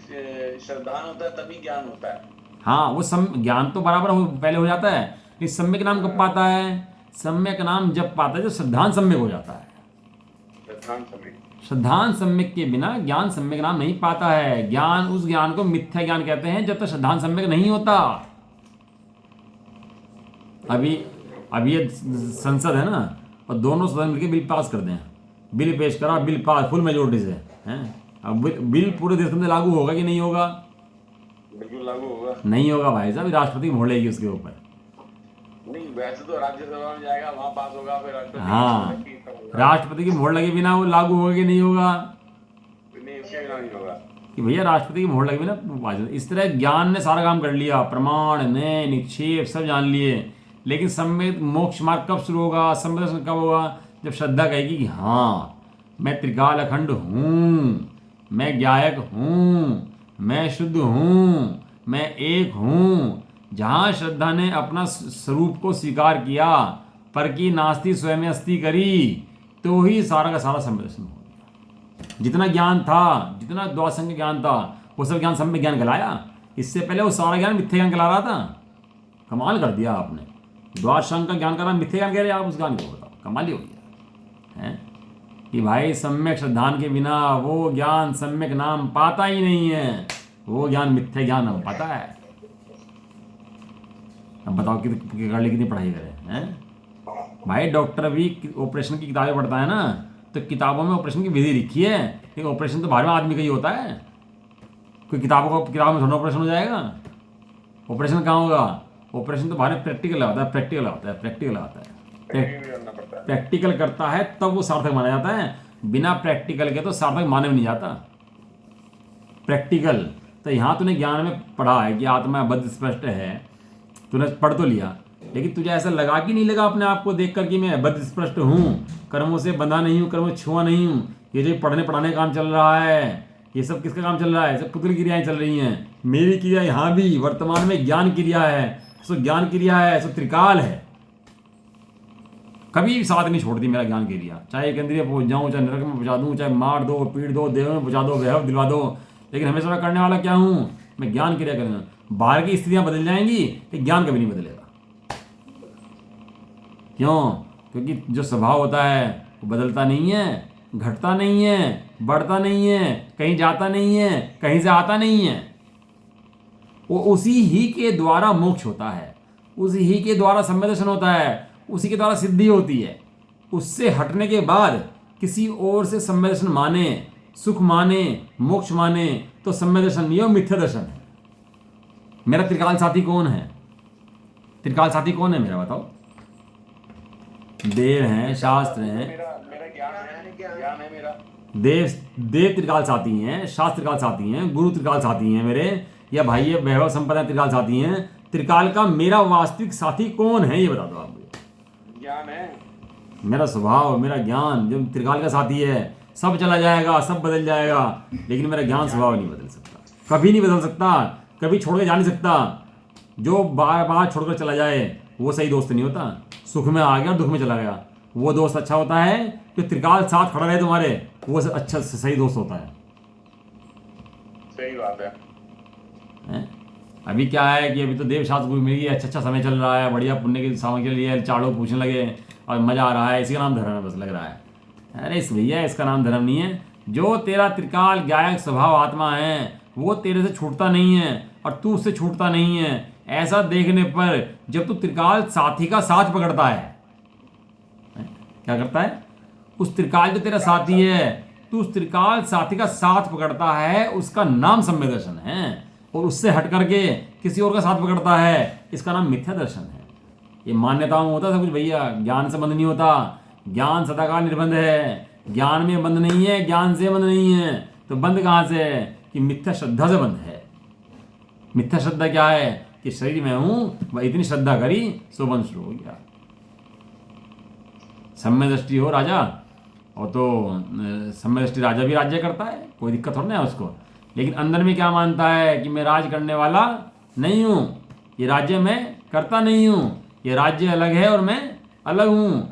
श्रद्धान होता है तभी ज्ञान होता है। हाँ, वो ज्ञान तो बराबर पहले हो जाता है, लेकिन सम्यक नाम कब पाता है? सम्यक नाम जब पाता है जब श्रद्धान सम्यक हो जाता है। श्रद्धान समय। श्रद्धान सम्यक के बिना ज्ञान सम्यक नाम नहीं पाता है। ज्ञान, उस ज्ञान को मिथ्या ज्ञान कहते हैं जब तक श्रद्धान सम्यक नहीं होता। अभी ये संसद है ना, और दोनों सदन मिलकर बिल पास कर दें, बिल पेश करा, बिल पास फुल मेजोरिटी से, हैं। अब बिल पूरे देश में लागू होगा कि नहीं होगा? बिल्कुल लागू होगा। नहीं होगा भाई साहब, राष्ट्रपति की मोहर लगेगी उसके ऊपर। नहीं, वैसे तो राज्यसभा में जाएगा, वहाँ पास होगा, फिर राष्ट्रपति हाँ, की होगा। राष्ट्रपति की मोहर लगे बिना वो लागू होगा कि नहीं होगा? नहीं, उसके बिना नहीं होगा। कि भैया राष्ट्रपति की मोहर लगे बिना। इस तरह ज्ञान ने सारा काम कर लिया, प्रमाण ने निक्षेप सब जान लिए, लेकिन सम्यक मोक्ष मार्ग कब शुरू होगा, सम्यक दर्शन कब होगा? जब श्रद्धा कहेगी कि हाँ, मैं त्रिकाल अखंड हूँ, मैं ज्ञायक हूँ, मैं शुद्ध हूँ, मैं एक हूँ। जहाँ श्रद्धा ने अपना स्वरूप को स्वीकार किया, पर की नास्ति स्वयं अस्ति करी, तो ही सारा का सारा सम्यक दर्शन हो गया। जितना ज्ञान था, जितना द्वासंग ज्ञान था, वो सब ज्ञान सम्यक ज्ञान कहलाया। इससे पहले वो सारा ज्ञान मिथ्या ज्ञान कहला रहा था। कमाल कर दिया आपने, द्वादशांग का ज्ञान करा, मिथ्या ज्ञान कह रहे आप उस ज्ञान को। बताओ, कमाल ही हो गया है कि भाई सम्यक श्रद्धान के बिना वो ज्ञान सम्यक नाम पाता ही नहीं है, वो ज्ञान मिथ्या ज्ञान हम पाता है। अब बताओ कि कर ले, कितनी पढ़ाई करें हैं भाई। डॉक्टर भी ऑपरेशन की किताबें पढ़ता है ना, तो किताबों में ऑपरेशन की विधि लिखी है, लेकिन ऑपरेशन तो बाहर में आदमी का ही होता है। कोई किताब में थोड़ा ऑपरेशन हो जाएगा? ऑपरेशन कहाँ होगा? ऑपरेशन तो बाहर प्रैक्टिकल आता है, प्रैक्टिकल आता है, प्रैक्टिकल आता है। प्रैक्टिकल करता है तब वो सार्थक माना जाता है, बिना प्रैक्टिकल के तो सार्थक माने भी नहीं जाता। प्रैक्टिकल तो यहाँ तूने ज्ञान में पढ़ा है कि आत्मा बद्ध स्पष्ट है, तूने पढ़ तो लिया, लेकिन तुझे ऐसा लगा कि नहीं लगा अपने आप को देख कर कि मैं बदस्पृष्ट हूँ, कर्मों से बंधा नहीं हूँ, कर्मों छुआ नहीं हूँ। ये जो पढ़ने पढ़ाने का काम चल रहा है, ये सब किसका काम चल रहा है? सब पुतल क्रियाएं चल रही हैं। मेरी क्रिया यहाँ भी वर्तमान में ज्ञान क्रिया है। सो ज्ञान क्रिया है, सो त्रिकाल है। कभी भी साथ नहीं छोड़ती मेरा ज्ञान क्रिया, चाहे एक इंद्रिय पहुँच जाऊँ, चाहे नरक में पहुँचा दूँ, चाहे मार दो, पीट दो, देह में पहुँचा दो, वैभव दिलवा दो, लेकिन हमेशा मैं करने वाला क्या हूँ? मैं ज्ञान क्रिया करूँगा। बाहर की स्थितियाँ बदल जाएंगी, लेकिन ज्ञान कभी नहीं बदलेगा। क्यों? क्योंकि जो स्वभाव होता है वो बदलता नहीं है, घटता नहीं है, बढ़ता नहीं है, कहीं जाता नहीं है, कहीं से आता नहीं है। वो उसी ही के द्वारा मोक्ष होता है, उसी ही के द्वारा सम्यदर्शन होता है, उसी के द्वारा सिद्धि होती है। उससे हटने के बाद किसी और से सम्यदर्शन माने, सुख माने, मोक्ष माने, तो सम्यदर्शन नहीं हो, मिथ्या दर्शन है। मेरा त्रिकाल साथी कौन है? त्रिकाल साथी कौन है मेरा, बताओ? देव हैं, शास्त्र हैं। मेरा ज्ञान है मेरा। देव त्रिकाल साथी हैं, शास्त्र त्रिकाल साथी हैं, गुरु त्रिकाल साथी हैं मेरे, या भाई ये वैभव संपदा त्रिकाल साथी हैं। त्रिकाल का मेरा वास्तविक साथी कौन है, ये बता दो आप मुझे। ज्ञान है, मेरा स्वभाव, मेरा ज्ञान जो त्रिकाल का साथी है। सब चला जाएगा, सब बदल जाएगा, लेकिन मेरा ज्ञान स्वभाव नहीं बदल सकता, कभी नहीं बदल सकता, कभी छोड़ के जा नहीं सकता। जो बार बार छोड़कर चला जाए वो सही दोस्त नहीं होता। सुख में आ गया और दुख में चला गया, वो दोस्त अच्छा होता है। जो त्रिकाल साथ खड़ा रहे तुम्हारे, वो अच्छा सही दोस्त होता है। सही बात है। अभी क्या है कि अभी तो देव शास्त्र गुरु मिल गई, अच्छा समय चल रहा है, बढ़िया पुण्य की सावन के लिए चार लोग पूछने लगे और मजा आ रहा है। इसी का नाम धर्म है, बस लग रहा है। अरे इस भैया, इसका नाम धर्म नहीं है। जो तेरा त्रिकाल गायक स्वभाव आत्मा है वो तेरे से छूटता नहीं है और तू उससे छूटता नहीं है। ऐसा देखने पर जब तू त्रिकाल साथी का साथ पकड़ता है, क्या करता है? उस त्रिकाल जो तेरा साथी है, तू उस त्रिकाल साथी का साथ पकड़ता है, उसका नाम सम्यक दर्शन है। और उससे हट करके किसी और का साथ पकड़ता है, इसका नाम मिथ्या दर्शन है। ये मान्यताओं में होता है सब कुछ भैया, ज्ञान से बंध नहीं होता। ज्ञान सदाकाल निर्बंध है, ज्ञान में बंध नहीं है, ज्ञान से बंध नहीं है। तो बंध कहाँ से है? कि मिथ्या श्रद्धा से बंध है। मिथ्या श्रद्धा क्या है? कि शरीर में हूं, वह इतनी श्रद्धा करी सो बंध शुरू हो गया। सम्य दृष्टि हो राजा, और तो सम्य दृष्टि राजा भी राज्य करता है, कोई दिक्कत थोड़ा नहीं है उसको। लेकिन अंदर में क्या मानता है? कि मैं राज करने वाला नहीं हूँ, ये राज्य मैं करता नहीं हूँ, ये राज्य अलग है और मैं अलग हूँ।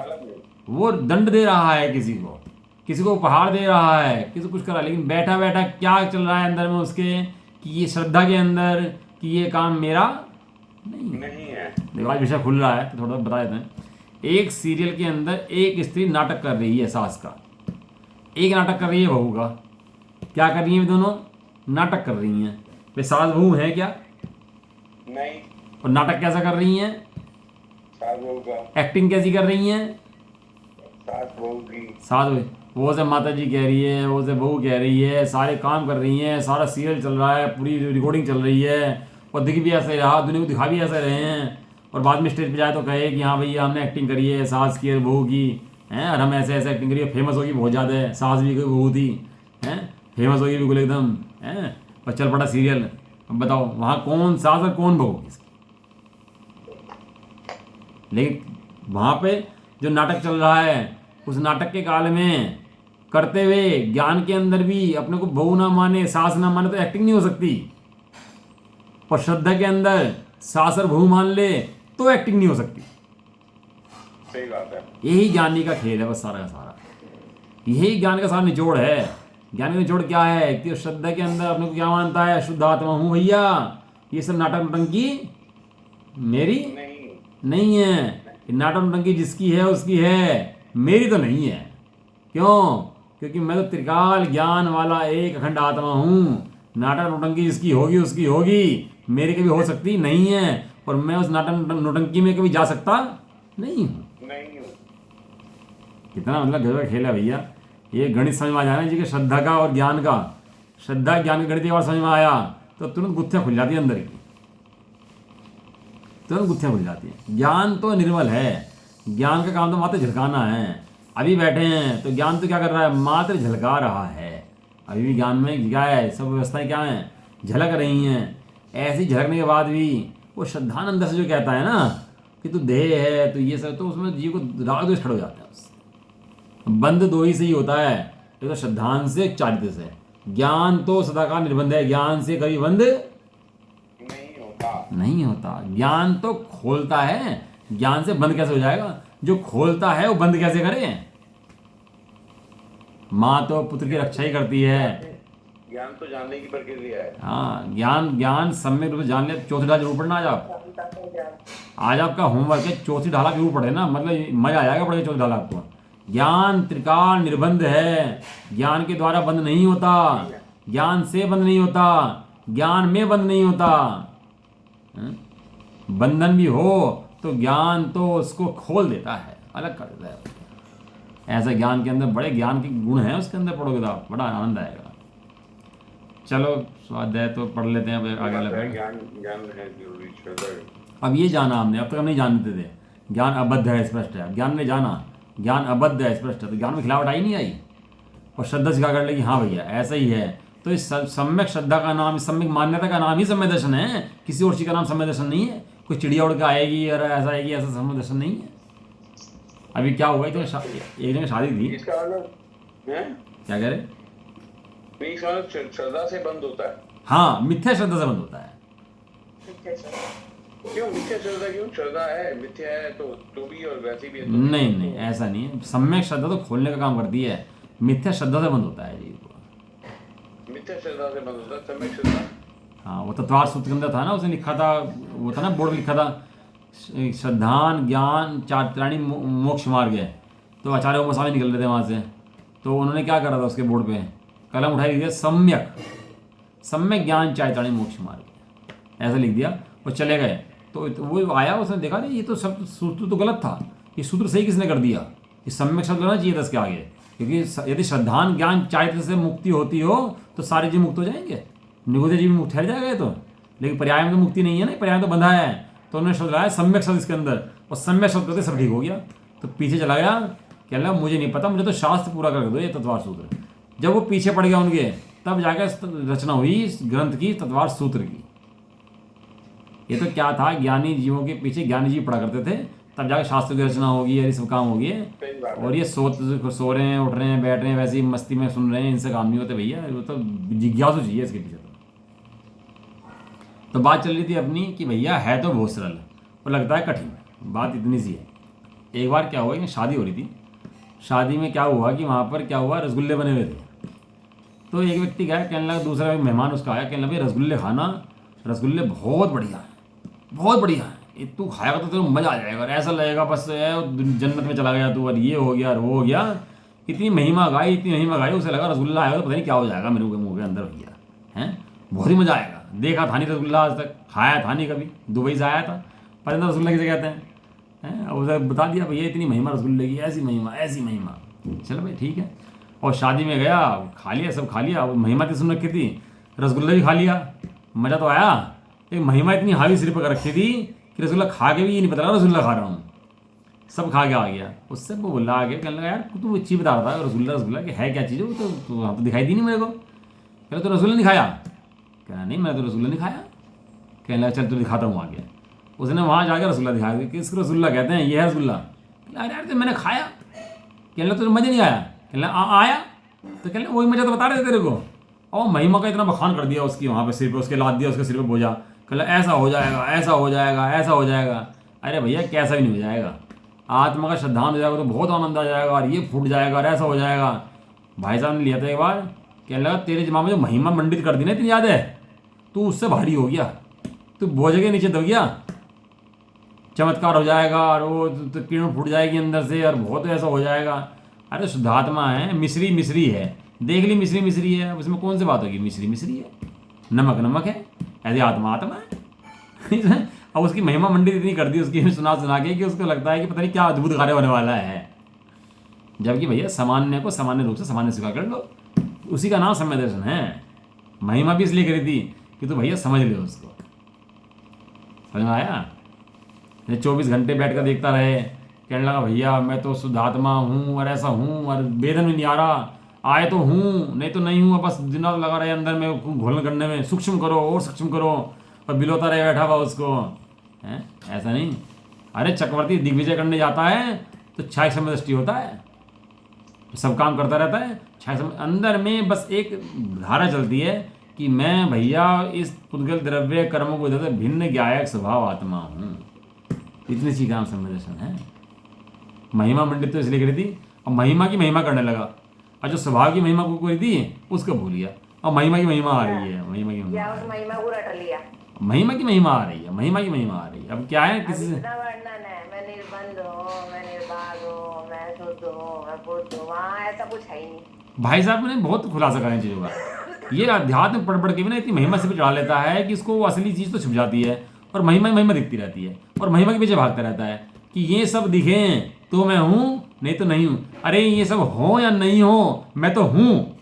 वो दंड दे रहा है किसी को उपहार दे रहा है, किसी को कुछ कर रहा है, लेकिन बैठा बैठा क्या चल रहा है अंदर में उसके? कि ये श्रद्धा के अंदर कि ये काम मेरा नहीं है। देखो आज विषय खुल रहा है तो थोड़ा बता देते हैं। एक सीरियल के अंदर एक स्त्री नाटक कर रही है सास का, एक नाटक कर रही है बहू का। क्या कर रही है? दोनों नाटक कर रही हैं। वे सास बहू है क्या? नहीं। और नाटक कैसा कर रही हैं? सास बहू का। एक्टिंग कैसी कर रही हैं? सास बहू की। सास बहू, वो से माता जी कह रही है, वो से बहू कह रही है, सारे काम कर रही हैं, सारा सीरियल चल रहा है, पूरी रिकॉर्डिंग चल रही है, और दिख भी ऐसा ही रहा, दुनिया को दिखा भी ऐसे रहे हैं। और बाद में स्टेज पे जाए तो कहे कि हाँ भैया हमने एक्टिंग करी है सास की और बहू की, हैं, और हम ऐसे ऐसे एक्टिंग करी है, फेमस होगी बहुत ज़्यादा है, सास भी कोई बहू थी, हैं, फेमस होगी बिल्कुल एकदम, हैं, और चल पड़ा सीरियल। अब बताओ वहाँ कौन सास और कौन बहू किसकी? लेकिन वहाँ पे जो नाटक चल रहा है, उस नाटक के काल में करते हुए ज्ञान के अंदर भी अपने को बहू ना माने, सास ना माने तो एक्टिंग नहीं हो सकती। और श्रद्धा के अंदर सास और बहू मान ले तो एक्टिंग नहीं हो सकती। सही बात है। यही ज्ञानी का खेल है बस, सारा का सारा यही ज्ञान का सारा निचोड़ है। ज्ञान का निचोड़ क्या है? कि श्रद्धा के अंदर अपने को क्या मानता है? शुद्ध आत्मा हूँ भैया, ये सब नाटक नटंकी मेरी नहीं है। नाटक नटंकी जिसकी है उसकी है, मेरी तो नहीं है। क्यों? क्योंकि मैं तो त्रिकाल ज्ञान वाला एक अखंड आत्मा हूँ। नाटक नोटंकी जिसकी होगी उसकी होगी, मेरी कभी हो सकती नहीं है। और मैं उस नाटक नोटंकी में कभी जा सकता नहीं हूँ। कितना मतलब गजब खेल है भैया। ये गणित समझ में आ जाना जी कि श्रद्धा का और ज्ञान का, श्रद्धा ज्ञान का गणित एक बार समझ में आया तो तुरंत गुत्थियाँ खुल जाती है अंदर की, तुरंत गुत्थियाँ खुल जाती है। ज्ञान तो निर्मल है, ज्ञान का काम तो मात्र झलकाना है। अभी बैठे हैं तो ज्ञान तो क्या कर रहा है? मात्र झलका रहा है। अभी भी ज्ञान में क्या है? सब व्यवस्थाएं क्या हैं? झलक रही हैं। ऐसी झलकने के बाद भी वो श्रद्धानंद से जो कहता है ना, कि तू देह है तो ये सब, तो उसमें जीव को राग द्वेष खड़े हो जाते हैं उससे। बंध दो ही से ही होता है, एक तो श्रद्धान से, एक चारित्र से। ज्ञान तो सदाकाल निर्बंध है, ज्ञान से कभी बंध नहीं होता। ज्ञान तो खोलता है, ज्ञान से बंद कैसे हो जाएगा? जो खोलता है वो बंद कैसे करे? माँ तो पुत्र की रक्षा ही करती है। ज्ञान तो जानने की प्रक्रिया है। हाँ, ज्ञान सम्यक रूप से जान ले। चौथी ढाल जरूर पढ़ना आज आपका होमवर्क है, चौथी ढाला जरूर पढ़े ना, मतलब मजा आ जाएगा पढ़े चौथी ढाला आपको। ज्ञान त्रिकाल निर्बंध है, ज्ञान के द्वारा बंद नहीं होता, ज्ञान से बंद नहीं होता, ज्ञान में बंद नहीं होता। बंधन भी हो तो ज्ञान तो उसको खोल देता है, अलग कर देता है। ऐसा ज्ञान के अंदर बड़े ज्ञान के गुण हैं, उसके अंदर पढ़ोगे तो आप बड़ा आनंद आएगा। चलो स्वाध्याय तो पढ़ लेते हैं, अब आगे वाला ज्ञान है जरूरी। अब ये जाना हमने, अब तक हम नहीं जानते थे ज्ञान अबद्ध है स्पष्ट है। ज्ञान ने जाना ज्ञान अबद्ध है स्पष्ट है, तो ज्ञान में खिलावट आई नहीं आई, और श्रद्धा सिखा कर ले कि हाँ भैया ऐसा ही है। तो इस सम्यक श्रद्धा का नाम, सम्यक मान्यता का नाम ही सम्यक दर्शन है, किसी और चीज़ का नाम सम्यक दर्शन नहीं है। कोई चिड़िया उड़ के आएगी और ऐसा आएगी, ऐसा सम्यक दर्शन नहीं है। अभी क्या हुआ, तो एक जगह शादी थी, इसका मतलब क्या कह रहे, श्रद्धा से बंद होता है। हाँ, मिथ्या श्रद्धा से बंद होता है। क्यों मिथ्या श्रद्धा? क्यों श्रद्धा है मिथ्या है तो भी और वैसे भी है तो नहीं ऐसा नहीं है। सम्यक श्रद्धा तो खोलने का काम करती है, मिथ्या श्रद्धा से बंद होता है जी। मिथ्या श्रद्धा से बंद होता है सम्यक श्रद्धा। हाँ, वो तत्वार सूत्र के अंदर था ना, उसने लिखा था, वो था ना बोर्ड लिखा था, श्रद्धान ज्ञान चारित्राणी मोक्ष मार्ग है। तो आचार्य गोस्वामी निकल रहे थे वहाँ से, तो उन्होंने क्या करा था, उसके बोर्ड पे कलम उठाई दिया, सम्यक ज्ञान चारित्राणी मोक्ष मार्ग, ऐसा लिख दिया। वो चले गए, तो वो आया, उसने देखा नहीं ये तो सब सूत्र तो गलत था, ये सूत्र सही किसने कर दिया, ये सम्यक शब्द होना चाहिए था इसके आगे। क्योंकि यदि श्रद्धान ज्ञान चारित्र से मुक्ति होती हो तो सारे जीव मुक्त हो जाएंगे, निगुदे जीव मुक्त ठहर जाएगा ये तो। लेकिन पर्याय में तो मुक्ति नहीं है ना, पर्याय में तो बंधा है। तो उन्होंने शब्द लगाया सम्यक शब्द इसके अंदर, और सम्यक शब्द करते सब ठीक हो गया। तो पीछे चला गया, कह लगा मुझे नहीं पता, मुझे तो शास्त्र पूरा कर दो ये तत्वार सूत्र। जब वो पीछे पड़ गया उनके, तब जाकर रचना हुई इस ग्रंथ की, तत्वार सूत्र की। ये तो क्या था, ज्ञानी जीवों के पीछे ज्ञानी जीव पढ़ा करते थे, तब जाकर शास्त्र की रचना होगी, ये सब काम होगी। और ये सो रहे हैं, उठ रहे हैं, बैठ रहे हैं, वैसे ही मस्ती में सुन रहे हैं, इनसे काम नहीं होते भैया। वो तो जिज्ञासु चाहिए इसके पीछे। तो बात चल रही थी अपनी कि भैया है तो बहुत सरल और लगता है कठिन, बात इतनी सी है। एक बार क्या हुआ कि शादी हो रही थी, शादी में क्या हुआ कि वहाँ पर क्या हुआ, रसगुल्ले बने हुए थे। तो एक व्यक्ति गया, कहने लगा, दूसरा मेहमान उसका आया, कहने लगा भाई रसगुल्ले खाना, रसगुल्ले बहुत बढ़िया है, बहुत बढ़िया है, ये तू खाएगा तो तेरे मज़ा आ जाएगा, और ऐसा लगेगा बस जन्नत में चला गया तू, और ये हो गया और वो हो गया। इतनी महिमा गाई, उसे लगा रसगुल्ला आएगा तो पता नहीं क्या हो जाएगा मेरे मुँह के अंदर भैया, हैं बहुत ही मज़ा आएगा। देखा था नहीं रसगुल्ला आज तक, खाया था नहीं कभी, दुबई से आया था, पता नहीं रसगुल्ला किसे कहते हैं। अब उसे बता दिया भैया इतनी महिमा रसगुल्ले की, ऐसी महिमा। चलो भाई ठीक है। और शादी में गया, खा लिया, सब खा लिया, महिमा की सुन रखी थी, रसगुल्ला भी खा लिया, मज़ा तो आया। एक महिमा इतनी हावी सिर पर रखी थी कि रसगुल्ला खा के भी ये नहीं पता लगा रसगुल्ला खा रहा हूँ, सब खा के आ गया। उससे वो बोला आगे, कहने लगा यार तू चीज़ बता रहा था रसगुल्ला कि है क्या चीज़ है, वो तो वहाँ तो दिखाई दी नहीं मेरे को। कहना तो रसगुल्ला नहीं खाया, कहना नहीं मैंने तो रसगुल्ला नहीं खाया। कहने लगा चल तो दिखाता हूँ आगे। उसने वहाँ जाकर रसगुल्ला दिखाया कि किसको रसगुल्ला कहते हैं, ये है रसगुल्ला। अरे यार तो मैंने खाया। कहने लगा तुझे मज़ा नहीं आया, कहने आया, तो कहने वही मज़ा तो बता रहे थे तेरे को। और महिमा का इतना बखान कर दिया उसकी, वहाँ पे सिर पे उसके लाद दिया, उसके सिर पे बोझा, कहला ऐसा हो जाएगा, ऐसा हो जाएगा, ऐसा हो जाएगा। अरे भैया कैसा भी नहीं हो जाएगा, आत्मा का श्रद्धान हो जाएगा तो बहुत आनंद आ जाएगा, और ये फूट जाएगा और ऐसा हो जाएगा। भाई साहब ने लिया था एक बार, कहने लगा तेरे दिमाग में जो महिमा मंडित कर दी ना इतनी याद है, तू उससे भारी हो गया, तू बोझे के नीचे दब गया, चमत्कार हो जाएगा और वो तो किरण फूट जाएगी अंदर से और बहुत ऐसा हो जाएगा। अरे शुद्धात्मा है, मिश्री है, देख ली मिश्री है, उसमें कौन सी बात होगी, मिश्री है, नमक है, ऐसे आत्मा है। अब उसकी महिमा मंडित इतनी कर दी उसकी सुना के कि उसको लगता है कि पता नहीं क्या अद्भुत कार्य होने वाला है। जबकि भैया सामान्य को सामान्य रूप से सामान्य स्वीकार कर लो, उसी का नाम सम्यक दर्शन है। महिमा भी इसलिए करी थी कि तो भैया समझ ले उसको, समझ में आया। 24 घंटे बैठ कर देखता रहे, कहने लगा भैया मैं तो शुद्धात्मा हूँ और ऐसा हूँ और वेदन में नहीं आ रहा, आए तो हूँ नहीं तो नहीं हूँ, बस दिन रात लगा रहे अंदर में घोलन करने में, सूक्ष्म करो और सूक्ष्म करो, और बिलोता रहे बैठा हुआ उसको, है ऐसा नहीं। अरे चक्रवर्ती दिग्विजय करने जाता है तो क्षय समय दृष्टि होता है, सब काम करता रहता है। क्षय समय अंदर में बस एक धारा चलती है कि मैं भैया इस पुद्गल द्रव्य कर्मों को देते भिन्न ज्ञायक स्वभाव आत्मा हूँ। इतनी सी काम समय दर्शन है। महिमा मंडित तो इसलिए करी थी, और महिमा की महिमा करने लगा, और जो स्वभाव की महिमा को कोई थी उसको भूल गया, और महिमा की महिमा आ रही है, महिमा की महिमा, या उस महिमा को रट लिया। महिमा की महिमा आ रही है, महिमा की महिमा आ रही है। अब क्या है अब किसी से इतना वर्णन है, मैं निर्बंध हूँ, मैं निर्बाध हूँ, मैं शुद्ध हूँ, मैं बुद्ध हूँ, वहाँ ऐसा कुछ है ही नहीं। भाई साहब ने बहुत खुलासा करा इन चीज़ों का। ये अध्यात्म पढ़ के भी ना इतनी महिमा से भी चढ़ा लेता है कि इसको वो असली चीज़ तो छुप जाती है, और महिमा ही महिमा दिखती रहती है, और महिमा के पीछे भागता रहता है कि ये सब दिखें तो मैं हूँ, नहीं तो नहीं हूँ। अरे ये सब हो या नहीं हो, मैं तो हूँ।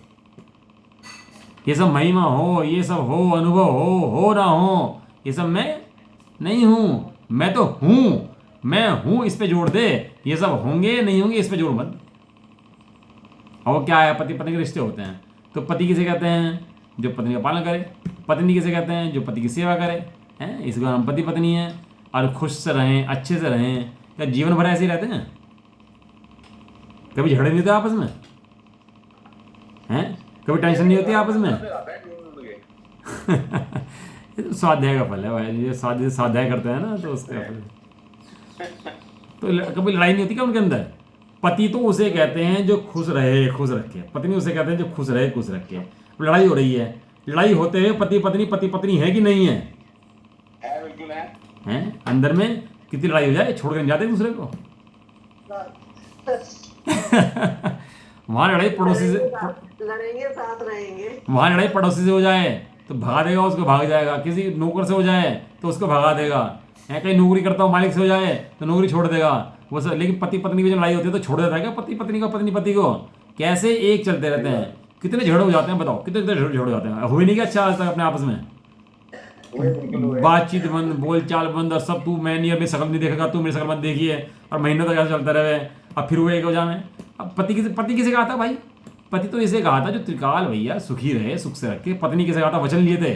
ये सब महिमा हो, ये सब हो, अनुभव हो ना हो, ये सब मैं नहीं हूँ, मैं तो हूँ। मैं हूँ इस पे जोड़ दे, ये सब होंगे नहीं होंगे इस पे जोड़ मत। और क्या है, पति पत्नी के रिश्ते होते हैं, तो पति किसे कहते हैं, जो पत्नी का पालन करे। पत्नी किसे कहते हैं, जो पति की सेवा करे। हैं, इसका नाम पति पत्नी है। और खुश से रहें, अच्छे से रहें, क्या जीवन भर ऐसे ही रहते हैं? कभी झगड़े नहीं होते आपस में? हैं, कभी टेंशन नहीं होती आपस में? ये तो स्वाध्याय का फल है भाई, ये स्वाध्याय करते हैं ना, तो उसका फल। तो कभी लड़ाई नहीं होती क्या उनके अंदर? पति तो उसे कहते हैं जो खुश रहे खुश रखे, पत्नी उसे कहते हैं जो खुश रहे खुश रखे। लड़ाई हो रही है, लड़ाई होते हुए पति पत्नी है कि नहीं है? बिल्कुल है। हैं, अंदर में कितनी लड़ाई हो जाए, छोड़ कर नहीं जाते दूसरे को। वहाँ लड़ाई पड़ोसी से, लड़ेंगे साथ रहेंगे। वहाँ लड़ाई पड़ोसी से हो जाए तो भगा देगा उसको, भाग जाएगा। किसी नौकर से हो जाए तो उसको भगा देगा। है, कहीं नौकरी करता हूँ मालिक से हो जाए तो नौकरी छोड़ देगा वो सब। लेकिन पति पत्नी की जो लड़ाई होती है तो छोड़ देता है क्या पति पत्नी को, पत्नी पति को? कैसे एक चलते रहते हैं। कितने झगड़े हो जाते हैं बताओ, कितने कितने झगड़े हो जाते हैं। हुई नहीं क्या अच्छा आज तक अपने आपस में? बातचीत बंद, बोल चाल बंद, और सब तू मैं नहीं, अभी शकल नहीं देखेगा, तू मेरी शकल मत देखिए, और महीनों तक ऐसा चलता रहे। अब फिर वो एक हो जाए। अब पति किसे कहा था भाई? पति तो इसे कहा था जो त्रिकाल भैया सुखी रहे, सुख से रखे। पत्नी किसे कहा था? वचन लिए थे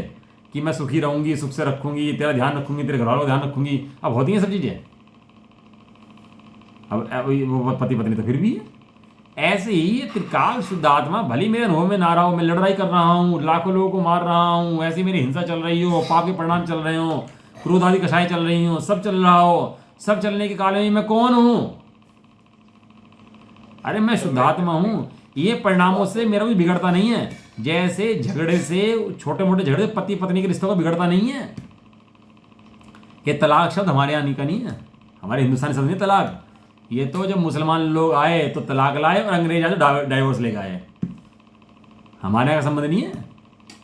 कि मैं सुखी रहूंगी, सुख से रखूंगी, तेरा ध्यान रखूंगी, तेरे घर वालों का ध्यान रखूंगी। अब होती हैं सब चीजें। अब वो पति पत्नी तो फिर भी है। ऐसे ही ये त्रिकाल शुद्धात्मा भली मेरे अनुभव में ना रहा हो, मैं लड़ाई कर रहा हूँ, लाखों लोगों को मार रहा हूँ, ऐसी मेरी हिंसा चल रही हो, पाप के परिणाम चल रहे हो, क्रोध आदि कषाएं चल रही हो, सब चल रहा हो, सब चलने के काल में मैं कौन हूँ? अरे मैं शुद्धात्मा हूँ। ये परिणामों से मेरा कुछ बिगड़ता नहीं है। जैसे झगड़े से, छोटे मोटे झगड़े पति पत्नी के रिश्तों का बिगड़ता नहीं है। ये तलाक शब्द हमारे यहाँ का नहीं है, हमारे हिंदुस्तानी शब्द नहीं तलाक। ये तो जब मुसलमान लोग आए तो तलाक लाए, और अंग्रेज आए तो डाइवोर्स लेके आए। हमारे यहाँ का संबंध नहीं है।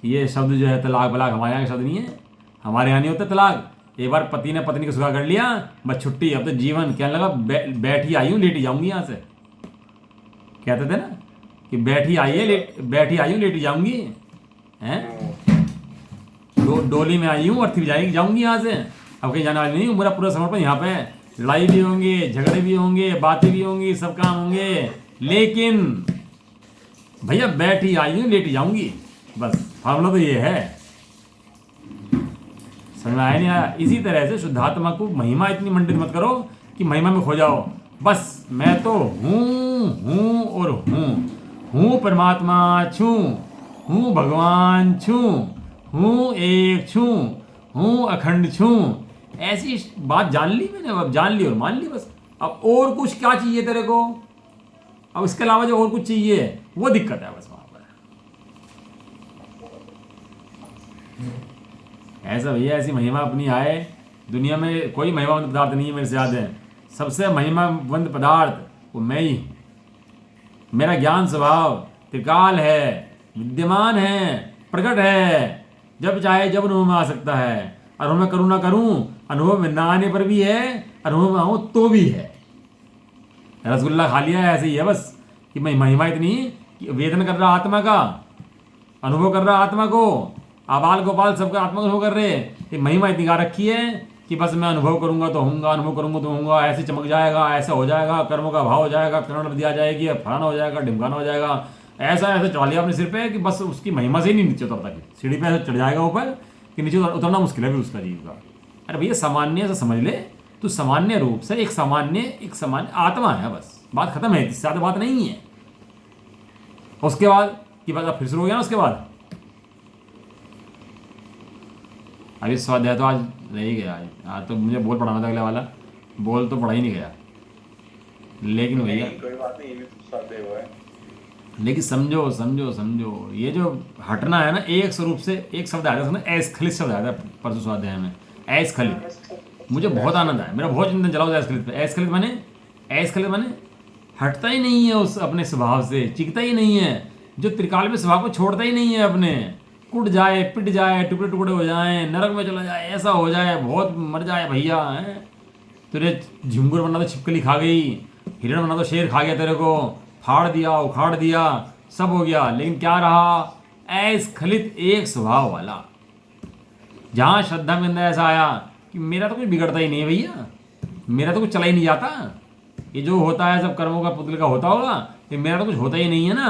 ये शब्द जो है तलाक बलाक हमारे यहाँ का शब्द नहीं है। हमारे यहाँ नहीं होता तलाक। एक बार पति ने पत्नी को सुखा कर लिया, बस छुट्टी, अब तो जीवन। कहने लगा बैठी आई हूँ लेटी जाऊंगी यहाँ से। कहते थे ना कि बैठी आई हूँ लेटी जाऊंगी। हैं, डोली में आई हूँ और फिर जाऊंगी यहाँ से। अब कहीं जाने वाली नहीं हूँ। मेरा पूरा समर्पण यहाँ पे है। लड़ाई भी होंगे, झगड़े भी होंगे, बातें भी होंगी, सब काम होंगे, लेकिन भैया बैठी आई हूँ लेटी जाऊंगी। बस फार्मूला तो ये है। समझ में आया नहीं आया? इसी तरह से शुद्धात्मा को महिमा इतनी मंडित मत करो कि महिमा में खो जाओ। बस मैं तो हूँ और हूँ परमात्मा छूँ, हूँ भगवान छूँ, हूँ एक छूँ, हूँ अखंड छूँ। ऐसी बात जान ली मैंने, अब जान ली और मान ली बस। अब और कुछ क्या चाहिए तेरे को? अब इसके अलावा जो और कुछ चाहिए वो दिक्कत है बस वहाँ पर। ऐसा भैया ऐसी महिमा अपनी आए। दुनिया में कोई महिमावंत पदार्थ नहीं है मेरे से याद है। सबसे महिमावंत पदार्थ वो मैं ही। मेरा ज्ञान स्वभाव त्रिकाल है, विद्यमान है, प्रकट है, जब चाहे जब अनुभव में आ सकता है। अनुभव में करूँ ना करूँ, अनुभव में ना आने पर भी है, अनुभव में आऊँ तो भी है। रसगुल्ला खा लिया है, ऐसे ही है बस कि मैं महिमा इतनी कि वेदन कर रहा आत्मा का, अनुभव कर रहा आत्मा को, आबाल गोपाल सबका आत्मा को अनुभव कर रहे। ये महिमा इतनी गा रखी है कि बस मैं अनुभव करूंगा तो होऊंगा, अनुभव करूंगा तो होऊंगा, ऐसे चमक जाएगा, ऐसा हो जाएगा, कर्मों का भाव हो जाएगा, कर्ण दिया जाएगी, फलाना हो जाएगा, ढिमकाना हो जाएगा। ऐसा ऐसा चढ़ा लिया अपने सिर पे कि बस उसकी महिमा से ही नहीं नीचे उतरता। सीढ़ी पे ऐसे चढ़ जाएगा ऊपर कि नीचे उतरना मुश्किल है भी उसका जीव का। अरे भैया सामान्य से समझ ले तो सामान्य रूप से एक सामान्य आत्मा है, बस बात खत्म है, इससे ज़्यादा बात नहीं है। उसके बाद की बात फिर शुरू हो गया ना। उसके बाद अभी स्वाध्याय तो आज रह ही गया। आज तो मुझे बोल पढ़ाना था अगले वाला, बोल तो पढ़ा ही नहीं गया। लेकिन भैया नहीं, कोई बात नहीं, ये भी स्वाध्याय हुआ है। लेकिन समझो समझो समझो, ये जो हटना है ना, एक स्वरूप से एक शब्द आया था, अस्खलित शब्द आया था परसों स्वाध्याय में, अस्खलित। मुझे बहुत आनंद आया, मेरा बहुत चिंतन चला अस्खलित पे। अस्खलित माने हटता ही नहीं है उस अपने स्वभाव से, चिकता ही नहीं है, जो त्रिकाल में स्वभाव को छोड़ता ही नहीं है अपने, कुट जाए, पिट जाए, टुकड़े टुकड़े हो जाए, नरक में चला जाए, ऐसा हो जाए, बहुत मर जाए भैया है। तेरे झुंगुर बना तो छिपकली खा गई, हिरण बना तो शेर खा गया, तेरे को फाड़ दिया, उखाड़ दिया, सब हो गया, लेकिन क्या रहा? अस्खलित एक स्वभाव वाला। जहाँ श्रद्धा में अंदर ऐसा आया कि मेरा तो कुछ बिगड़ता ही नहीं है भैया, मेरा तो कुछ चला ही नहीं जाता, ये जो होता है सब कर्मों का पुतल का होता होगा, ये मेरा तो कुछ होता ही नहीं है ना।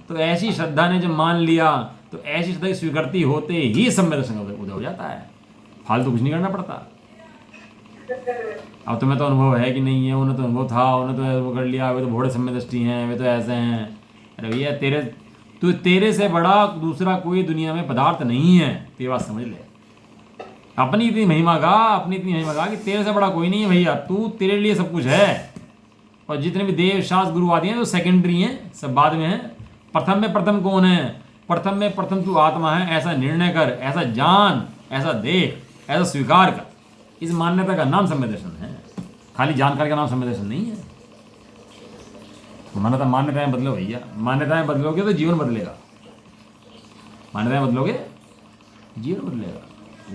तो ऐसी श्रद्धा ने जब मान लिया, तो ऐसी श्रद्धा की स्वीकृति होते ही सब में दर्शन उदय हो जाता है, फालतू कुछ नहीं करना पड़ता। अब तुम्हें तो अनुभव है कि नहीं है, उन्हें तो अनुभव था, उन्हें तो वो कर लिया, वे तो भोड़े सम्य दृष्टि हैं, वे तो ऐसे हैं। अरे भैया तेरे से बड़ा दूसरा कोई दुनिया में पदार्थ नहीं है, ये बात समझ ले। अपनी इतनी महिमा गा कि तेरे से बड़ा कोई नहीं है भैया, तू तेरे लिए सब कुछ है। और जितने भी देव शास्त्र गुरु आदि हैं वो सेकेंडरी हैं, सब बाद में हैं। प्रथम में प्रथम कौन है? प्रथम में प्रथम तू आत्मा है, ऐसा निर्णय कर, ऐसा जान, ऐसा देख, ऐसा स्वीकार कर। इस मान्यता का नाम सम्य दर्शन है, खाली जानकारी का नाम सम्य दर्शन नहीं है। मान्यताएं बदलो भैया, मान्यताएं बदलोगे तो जीवन बदलेगा, मान्यताएं बदलोगे जीवन बदलेगा।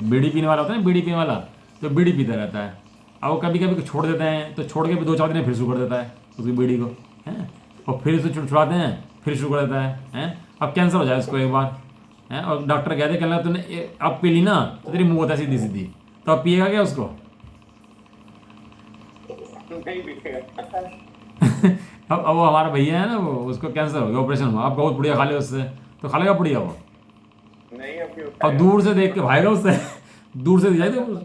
बीड़ी पीने वाला होता है ना, बीड़ी पीने वाला, तो बीड़ी पीता रहता है, अब वो कभी कभी छोड़ देते हैं, तो छोड़ के भी 2-4 दिन फिर शुरू कर देता है उसकी बीड़ी को, हैं, और फिर उसे छुड़ाते हैं, फिर शुरू कर देता है, हैं। अब कैंसर हो जाए उसको एक बार, हैं, और डॉक्टर कहते कहना तूने अब पी ली ना तो तेरी मुँह होता है सीधी सीधी, तो अब पिएगा क्या उसको? नहीं बिकेगा। अब वो हमारा भैया है ना, वो उसको कैंसर हो गया, ऑपरेशन हुआ, अब बहुत पुड़िया खा ले उससे, तो खा लेगा पुड़िया वो? नहीं, अब और दूर से देख के भागेगा उससे, दूर से जाए तो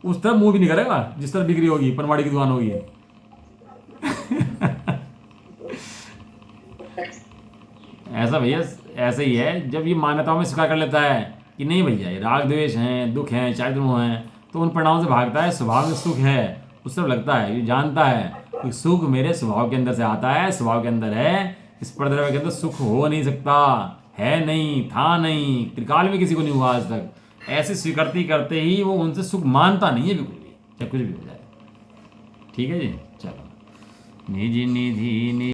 उस तरफ मुंह भी नहीं करेगा जिस तरफ बिक्री होगी, पनवाड़ी की दुकान होगी। ऐसा भैया ऐसे ही है, जब ये मान्यताओं में स्वीकार कर लेता है कि नहीं भैया ये राग द्वेष हैं, दुख हैं, चारित्र्य हैं, तो उन परिणामों से भागता है। स्वभाव में सुख है, उस तरफ लगता है, ये जानता है कि सुख मेरे स्वभाव के अंदर से आता है, स्वभाव के अंदर है, इस परद्रव्य के अंदर सुख हो नहीं सकता, है नहीं, था नहीं, त्रिकाल में किसी को नहीं हुआ आज तक। ऐसी स्वीकृति करते ही वो उनसे सुख मानता नहीं है बिल्कुल भी, चाहे कुछ भी हो जाए। ठीक है जी, चलो। निधि निधि